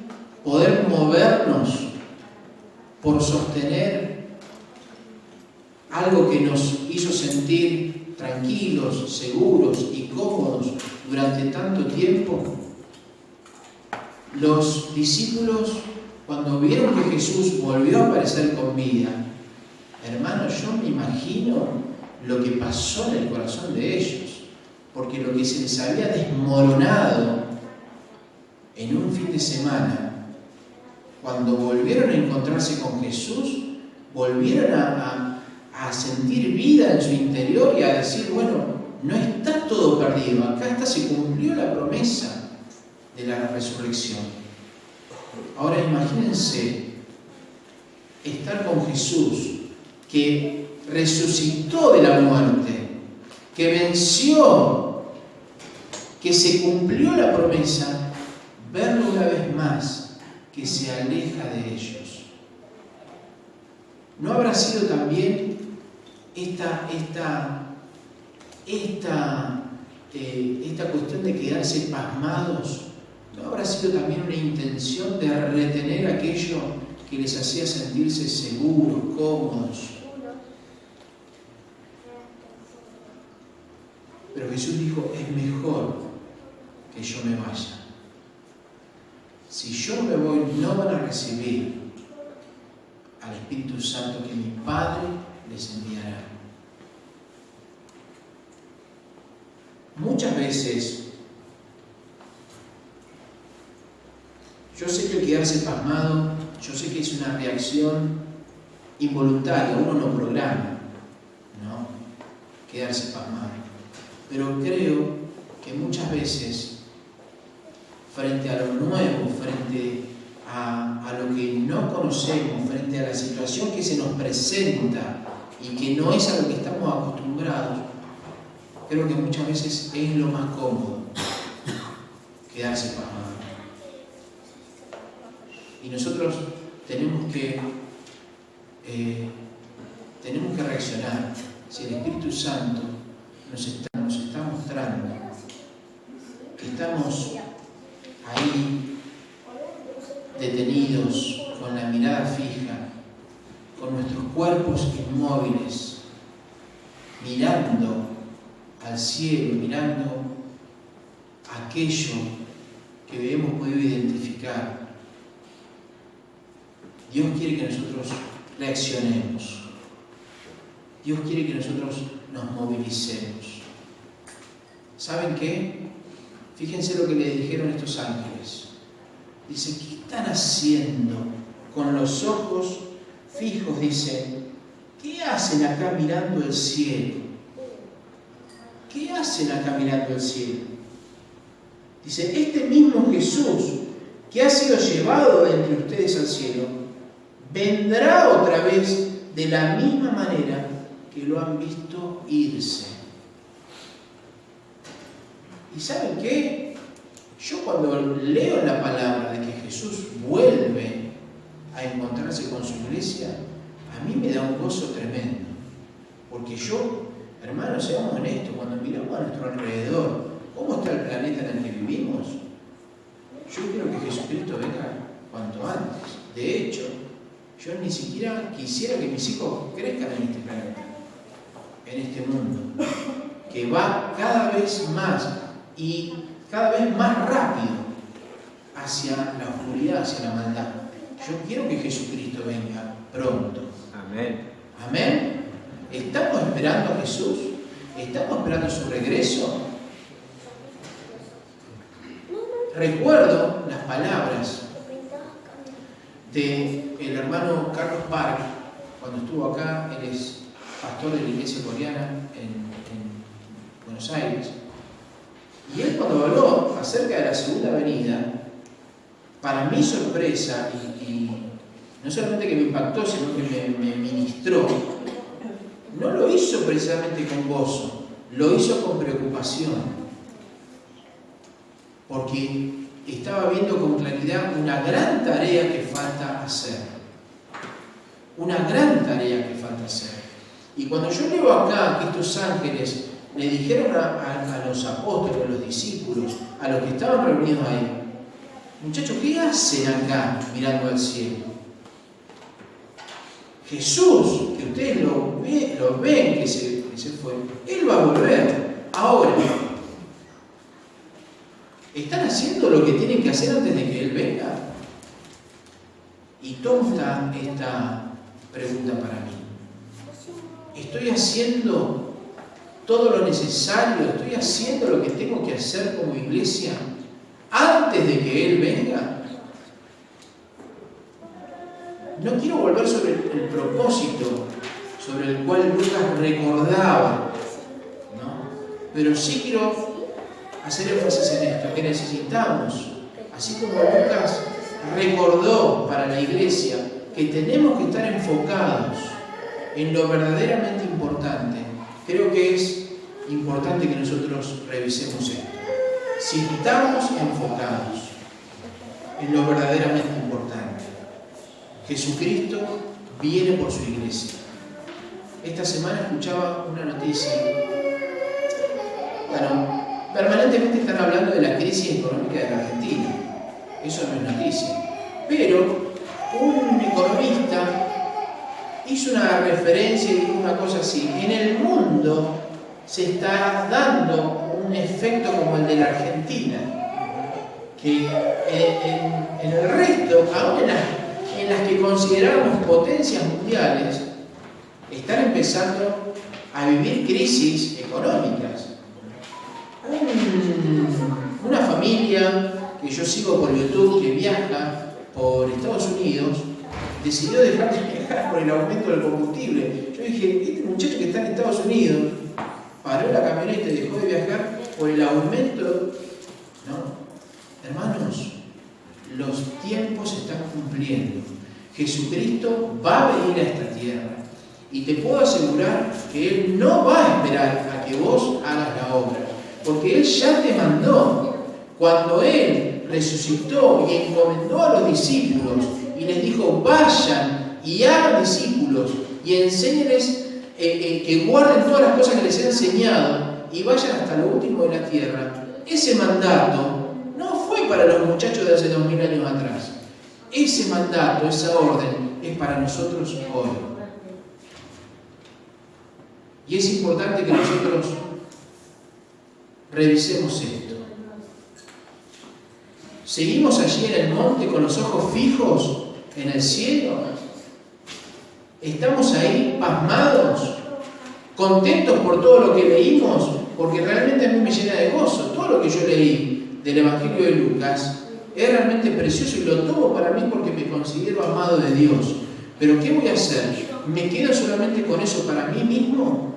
S8: poder movernos por sostener algo que nos hizo sentir tranquilos, seguros y cómodos durante tanto tiempo? Los discípulos, cuando vieron que Jesús volvió a aparecer con vida, hermanos, yo me imagino lo que pasó en el corazón de ellos, porque lo que se les había desmoronado en un fin de semana, cuando volvieron a encontrarse con Jesús, volvieron a sentir vida en su interior y a decir, bueno, no está todo perdido, acá se cumplió la promesa de la resurrección. Ahora imagínense estar con Jesús, que resucitó de la muerte, que venció, que se cumplió la promesa, verlo una vez más, que se aleja de ellos. ¿No habrá sido también esta cuestión de quedarse pasmados? ¿No habrá sido también una intención de retener aquello que les hacía sentirse seguros, cómodos? Pero Jesús dijo, es mejor que yo me vaya. Si yo me voy, no van a recibir al Espíritu Santo que mi Padre les enviará. Muchas veces, yo sé que quedarse pasmado, yo sé que es una reacción involuntaria, uno no programa, ¿no? Quedarse pasmado. Pero creo que muchas veces, frente a lo nuevo, frente a lo que no conocemos, frente a la situación que se nos presenta y que no es a lo que estamos acostumbrados, creo que muchas veces es lo más cómodo, quedarse pasmado. Y nosotros tenemos que reaccionar. Si el Espíritu Santo nos está mostrando que estamos ahí detenidos, con la mirada fija, con nuestros cuerpos inmóviles, mirando al cielo, mirando aquello que hemos podido identificar, Dios quiere que nosotros reaccionemos. Dios quiere que nosotros nos movilicemos. ¿Saben qué? Fíjense lo que le dijeron estos ángeles. Dice, ¿qué están haciendo con los ojos fijos? Dice, ¿qué hacen acá mirando el cielo? ¿Qué hacen acá mirando el cielo? Dice, este mismo Jesús que ha sido llevado entre ustedes al cielo, vendrá otra vez de la misma manera que lo han visto irse. ¿Y saben qué? Yo cuando leo la palabra de que Jesús vuelve a encontrarse con su iglesia, a mí me da un gozo tremendo. Porque yo, hermanos, seamos honestos, cuando miramos a nuestro alrededor, ¿cómo está el planeta en el que vivimos? Yo quiero que Jesucristo venga cuanto antes. De hecho, yo ni siquiera quisiera que mis hijos crezcan en este planeta, en este mundo, que va cada vez más y cada vez más rápido hacia la oscuridad, hacia la maldad. Yo quiero que Jesucristo venga pronto.
S3: Amén.
S8: Amén. ¿Estamos esperando a Jesús? ¿Estamos esperando su regreso? Recuerdo las palabras del hermano Carlos Park cuando estuvo acá. Él es pastor de la iglesia coreana en Buenos Aires. Y él, cuando habló acerca de la segunda venida, para mi sorpresa, y no solamente que me impactó, sino que me ministró, no lo hizo precisamente con gozo, lo hizo con preocupación. Porque estaba viendo con claridad una gran tarea que falta hacer. Una gran tarea que falta hacer. Y cuando yo leo acá que estos ángeles le dijeron a los apóstoles, a los discípulos, a los que estaban reunidos ahí: muchachos, ¿qué hacen acá mirando al cielo? Jesús, que ustedes lo ven que se fue, Él va a volver. Ahora, ¿están haciendo lo que tienen que hacer antes de que Él venga? Y toma esta pregunta para mí. ¿Estoy haciendo todo lo necesario? ¿Estoy haciendo lo que tengo que hacer como iglesia antes de que Él venga? No quiero volver sobre el propósito sobre el cual Lucas recordaba, ¿no? Pero sí quiero hacer énfasis en esto, que necesitamos, así como Lucas recordó para la iglesia, que tenemos que estar enfocados en lo verdaderamente importante. Creo que es importante que nosotros revisemos esto. Si estamos enfocados en lo verdaderamente importante, Jesucristo viene por su iglesia. Esta semana escuchaba una noticia. Bueno, permanentemente están hablando de la crisis económica de la Argentina. Eso no es noticia. Pero un economista hizo una referencia y dijo una cosa así: en el mundo se está dando un efecto como el de la Argentina, que en el resto, aún en las que consideramos potencias mundiales, están empezando a vivir crisis económicas. Una familia que yo sigo por YouTube, que viaja por Estados Unidos, decidió dejar de viajar por el aumento del combustible. Yo dije, este muchacho que está en Estados Unidos paró la camioneta y dejó de viajar por el aumento. No, hermanos, los tiempos se están cumpliendo. Jesucristo va a venir a esta tierra y te puedo asegurar que Él no va a esperar a que vos hagas la obra, porque Él ya te mandó. Cuando Él resucitó y encomendó a los discípulos y les dijo: vayan y hagan discípulos y enséñenles que guarden todas las cosas que les he enseñado y vayan hasta lo último de la tierra, ese mandato no fue para los muchachos de hace 2000 años atrás. Ese mandato, esa orden, es para nosotros hoy. Y es importante que nosotros revisemos esto. ¿Seguimos allí en el monte con los ojos fijos en el cielo? ¿Estamos ahí pasmados? ¿Contentos por todo lo que leímos? Porque realmente a mí me llena de gozo. Todo lo que yo leí del Evangelio de Lucas es realmente precioso y lo tomo para mí porque me considero amado de Dios. Pero ¿qué voy a hacer? ¿Me quedo solamente con eso para mí mismo?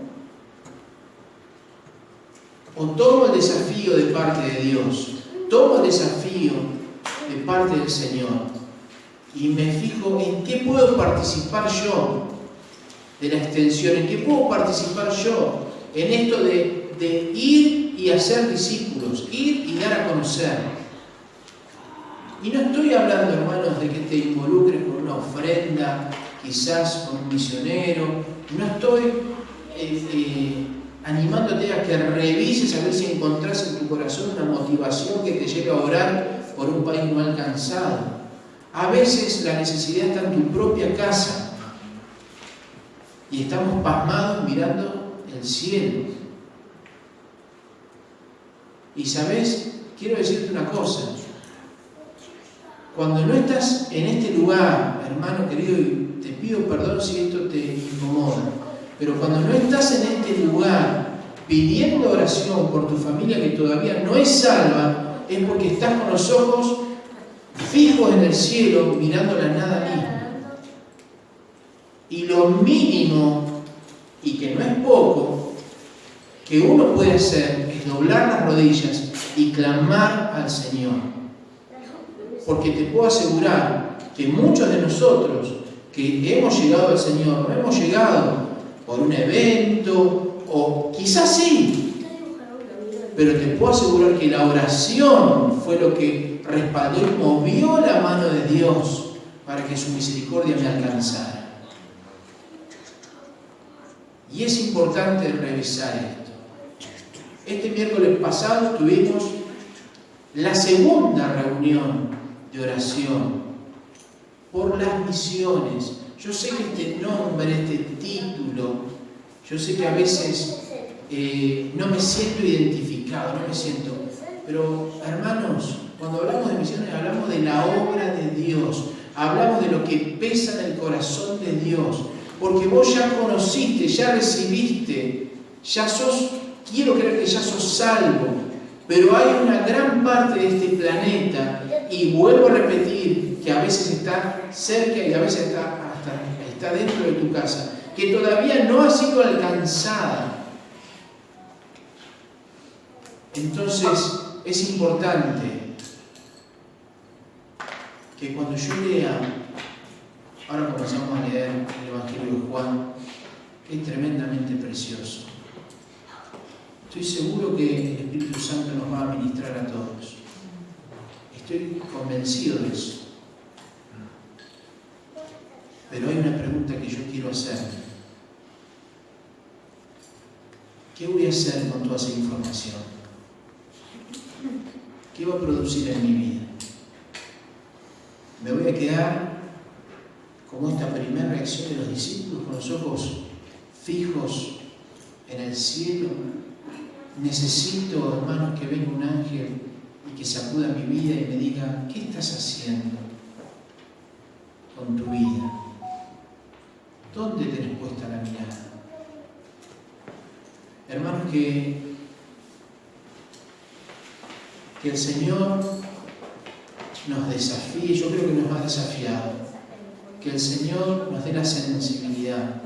S8: ¿O tomo el desafío de parte de Dios? Tomo el desafío de parte del Señor y me fijo en qué puedo participar yo de la extensión, en qué puedo participar yo en esto de ir y hacer discípulos, ir y dar a conocer. Y no estoy hablando, hermanos, de que te involucres con una ofrenda, quizás con un misionero. No estoy animándote a que revises a ver si encontrás en tu corazón una motivación que te lleve a orar por un país no alcanzado. A veces la necesidad está en tu propia casa y estamos pasmados mirando el cielo. Y ¿sabes? Quiero decirte una cosa. Cuando no estás en este lugar, hermano querido, y te pido perdón si esto te incomoda, pero cuando no estás en este lugar pidiendo oración por tu familia que todavía no es salva, es porque estás con los ojos fijos en el cielo, mirando la nada misma. Y lo mínimo, y que no es poco, que uno puede hacer es doblar las rodillas y clamar al Señor. Porque te puedo asegurar que muchos de nosotros que hemos llegado al Señor, no hemos llegado por un evento, o quizás sí, pero te puedo asegurar que la oración fue lo que respaldó y movió la mano de Dios para que su misericordia me alcanzara. Y es importante revisar esto. Este miércoles pasado tuvimos la segunda reunión de oración por las misiones. Yo sé que este nombre, este título, yo sé que a veces no me siento identificado, pero hermanos, cuando hablamos de misiones hablamos de la obra de Dios, hablamos de lo que pesa en el corazón de Dios, porque vos ya conociste, ya recibiste, ya sos, quiero creer que ya sos salvo, pero hay una gran parte de este planeta, y vuelvo a repetir, que a veces está cerca y a veces está dentro de tu casa, que todavía no ha sido alcanzada. Entonces es importante que cuando yo lea, ahora comenzamos a leer el Evangelio de Juan, que es tremendamente precioso. Estoy seguro que el Espíritu Santo nos va a ministrar a todos. Estoy convencido de eso. Pero hay una pregunta que yo quiero hacer. ¿Qué voy a hacer con toda esa información? ¿Qué va a producir en mi vida? ¿Me voy a quedar como esta primera reacción de los discípulos, con los ojos fijos en el cielo? Necesito, hermanos, que venga un ángel y que sacuda mi vida y me diga, ¿qué estás haciendo con tu vida? ¿Dónde tenés puesta la mirada? Hermanos, que el Señor nos desafíe, yo creo que nos ha desafiado, que el Señor nos dé la sensibilidad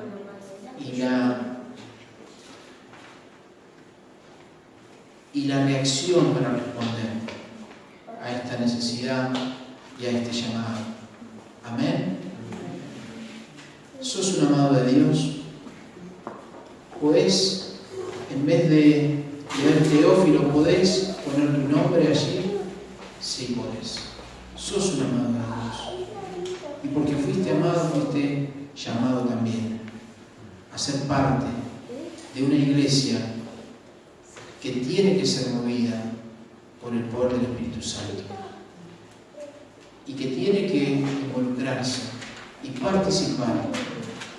S8: y la reacción para responder a esta necesidad y a este llamado. Amén. ¿Sos un amado de Dios? Pues, en vez de leer Teófilo, ¿podés poner tu nombre allí? Sí, podés. Sos un amado de Dios. Y porque fuiste amado, fuiste llamado también a ser parte de una iglesia que tiene que ser movida por el poder del Espíritu Santo y que tiene que involucrarse y participar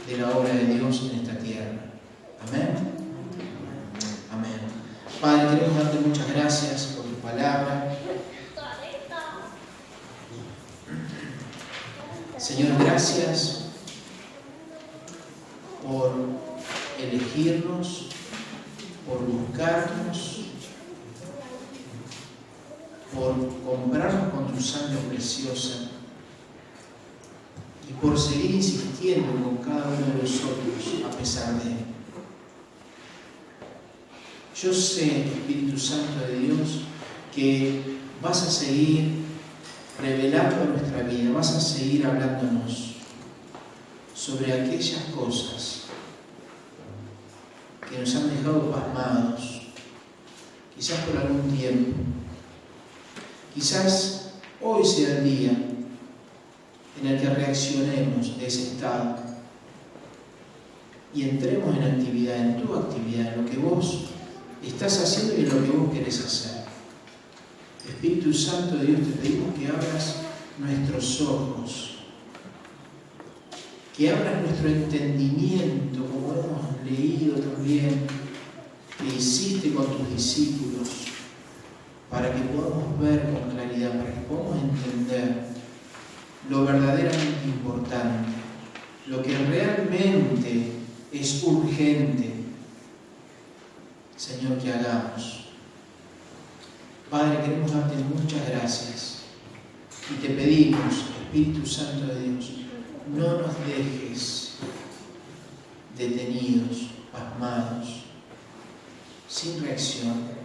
S8: de la obra de Dios en esta tierra. Amén. Amén. Padre, queremos darte muchas gracias por tu palabra. Señor, gracias por elegirnos, por buscarnos, por comprarnos con tu sangre preciosa y por seguir insistiendo con cada uno de nosotros a pesar de él. Yo sé, Espíritu Santo de Dios, que vas a seguir revelando nuestra vida, vas a seguir hablándonos sobre aquellas cosas que nos han dejado pasmados, quizás por algún tiempo, quizás hoy sea el día en el que reaccionemos de ese estado y entremos en actividad, en tu actividad, en lo que vos estás haciendo y en lo que vos querés hacer. Espíritu Santo de Dios, te pedimos que abras nuestros ojos, que abras nuestro entendimiento, como hemos leído también, que hiciste con tus discípulos, para que podamos ver con claridad, para que podamos entender lo verdaderamente importante, lo que realmente es urgente, Señor, que hagamos. Padre, queremos darte muchas gracias y te pedimos, Espíritu Santo de Dios, no nos dejes detenidos, pasmados, sin reacción.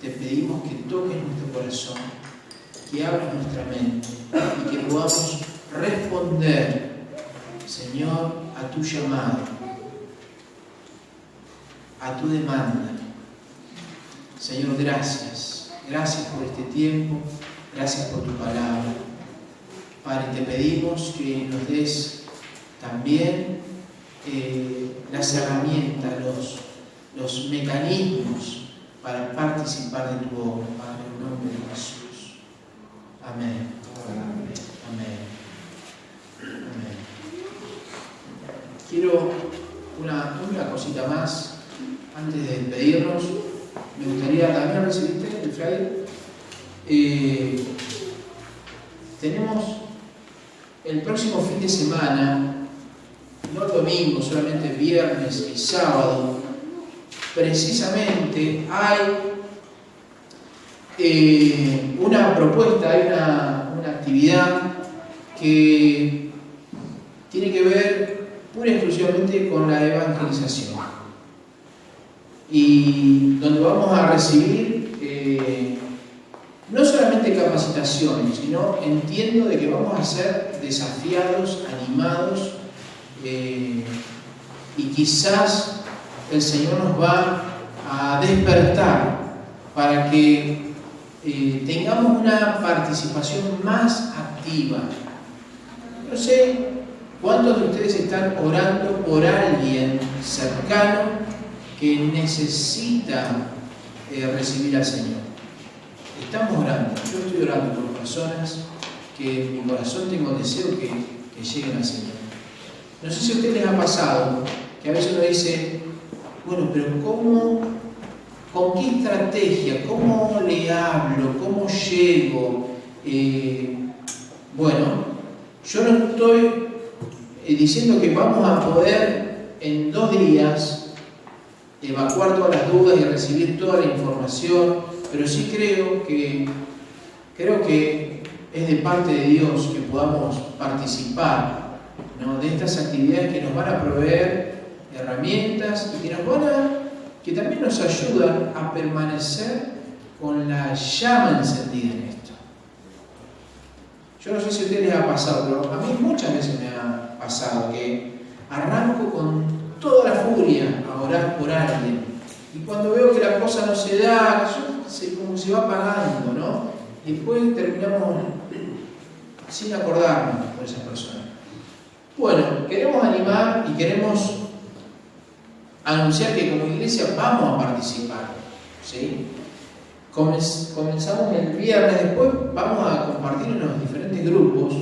S8: Te pedimos que toques nuestro corazón, que abras nuestra mente y que podamos responder, Señor, a tu llamado, a tu demanda. Señor, gracias. Gracias por este tiempo, gracias por tu palabra. Padre, te pedimos que nos des también las herramientas, los mecanismos para participar de tu obra, Padre, en el nombre de Jesús. Amén. Amén. Amén. Quiero una cosita más antes de despedirnos. Me gustaría, ¿también recibiste el flyer? Tenemos el próximo fin de semana, no el domingo, solamente viernes y sábado, precisamente hay una propuesta, hay una actividad que tiene que ver pura y exclusivamente con la evangelización, y donde vamos a recibir no solamente capacitaciones, sino entiendo de que vamos a ser desafiados, animados, y quizás el Señor nos va a despertar para que tengamos una participación más activa. No sé cuántos de ustedes están orando por alguien cercano que necesita recibir al Señor. Estamos orando, yo estoy orando por personas que en mi corazón tengo deseo que lleguen al Señor. No sé si a ustedes les ha pasado que a veces uno dice, bueno, pero ¿con qué estrategia? ¿Cómo le hablo? ¿Cómo llego? Bueno, yo no estoy diciendo que vamos a poder en 2 días evacuar todas las dudas y recibir toda la información, pero sí creo que es de parte de Dios que podamos participar, ¿no?, de estas actividades que nos van a proveer herramientas y que también nos ayudan a permanecer con la llama encendida en esto. Yo no sé si a ustedes les ha pasado, pero a mí muchas veces me ha pasado que arranco con toda la furia a orar por alguien, y cuando veo que la cosa no se da, como se va apagando, ¿no? Y después terminamos sin acordarnos por esa persona. Bueno, queremos animar y queremos anunciar que como iglesia vamos a participar, ¿sí? Comenzamos el viernes, después vamos a compartir en los diferentes grupos,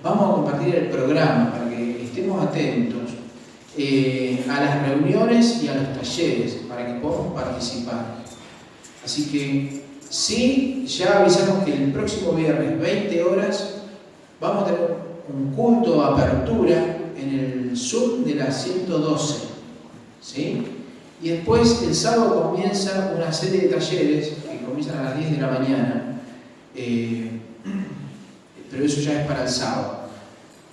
S8: vamos a compartir el programa para que estemos atentos a las reuniones y a los talleres para que podamos participar. Así que sí, ya avisamos que el próximo viernes 20 horas vamos a tener un culto de apertura en el Zoom de la 112, ¿sí? Y después el sábado comienza una serie de talleres que comienzan a las 10 de la mañana, pero eso ya es para el sábado.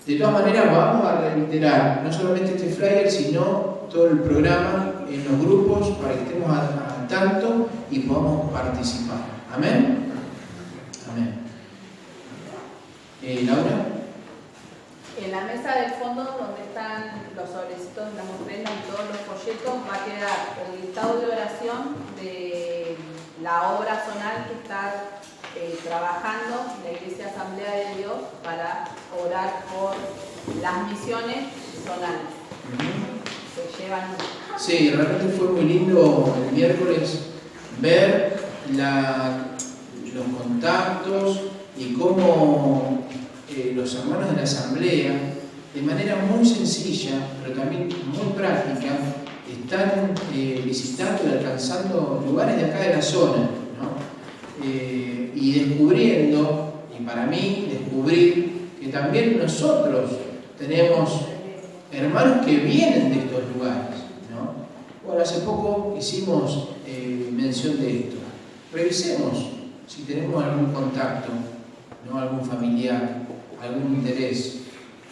S8: De todas maneras, vamos a reiterar no solamente este flyer, sino todo el programa en los grupos para que estemos al tanto y podamos participar. ¿Amén? Amén. ¿Laura?
S9: En la mesa del fondo, donde están los sobrecitos, las ofrendas y todos los folletos, va a quedar el listado de oración de la obra zonal que está trabajando la Iglesia Asamblea de Dios para orar por las misiones zonales que llevan.
S8: Sí, realmente fue muy lindo el miércoles ver los contactos y cómo los hermanos de la Asamblea, de manera muy sencilla, pero también muy práctica, están visitando y alcanzando lugares de acá de la zona, ¿no? Y descubriendo, y para mí descubrir que también nosotros tenemos hermanos que vienen de estos lugares, ¿no? Bueno, hace poco hicimos mención de esto. Revisemos si tenemos algún contacto, ¿no? Algún familiar, algún interés,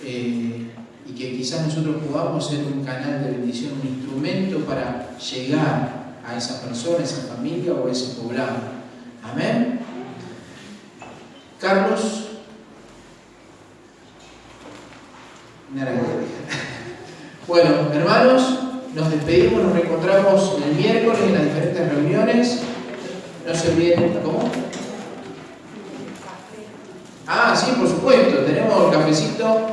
S8: y que quizás nosotros podamos ser un canal de bendición, un instrumento para llegar a esa persona, a esa familia o a ese poblado. Amén. Carlos. Bueno, hermanos, nos despedimos, nos reencontramos el miércoles en las diferentes reuniones. No se olviden, ¿cómo? Ah, sí, por supuesto, tenemos el cafecito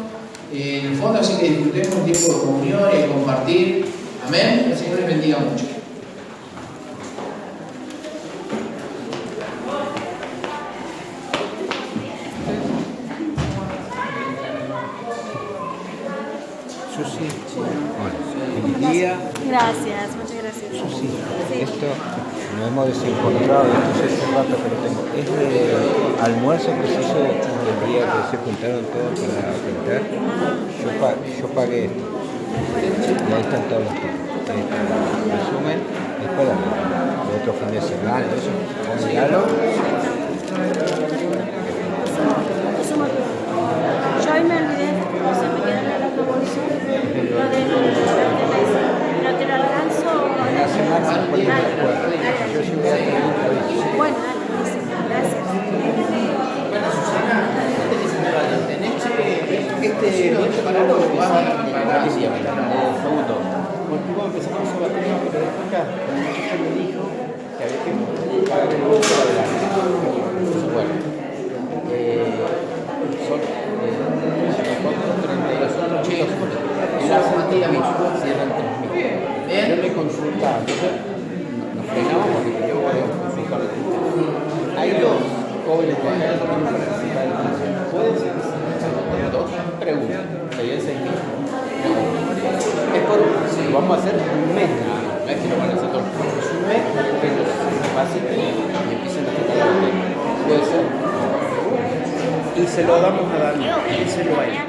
S8: en el fondo, así que disfrutemos un tiempo de comunión y de compartir. Amén. El Señor les bendiga mucho.
S3: Susi, feliz día.
S10: Gracias, muchas gracias.
S3: Susi, esto nos hemos desencontrado, esto hace un rato que lo tengo. Es de almuerzo que se hizo el día que se juntaron todos para pintar. Yo pagué esto. Y ahí están todos los tipos. Ahí está el resumen. Después el otro fin de semana, eso. Miralo.
S10: Yo hoy me olvidé, o sea, me quedé en la promoción, lo de la te lo alcanzo.
S3: La semana después de la escuela. Yo sí voy a tener un proyecto.
S10: Bueno, gracias.
S4: Bueno, Susana, antes que se me vaya, tenés este viento para lo que vas a decir.
S3: Segundo. Contigo empezamos a batería, pero después acá, el muchacho me dijo que había que pagar el gusto de la gente. Bueno, son 32 chicos. En la Matías cierran 3.000. Yo me consultaba, entonces nos frenamos porque queríamos consultar el grupo. Hay dos jóvenes que van a participar en la canción. ¿Puede ser que se dos? Pregunta. Serían 6.000. Es por lo vamos a hacer un mes, no es que lo van a hacer todo. Es un mes que ellos se pasen y empiecen a tocar la puede ser. Y se lo damos a Daniel, que se lo vaya.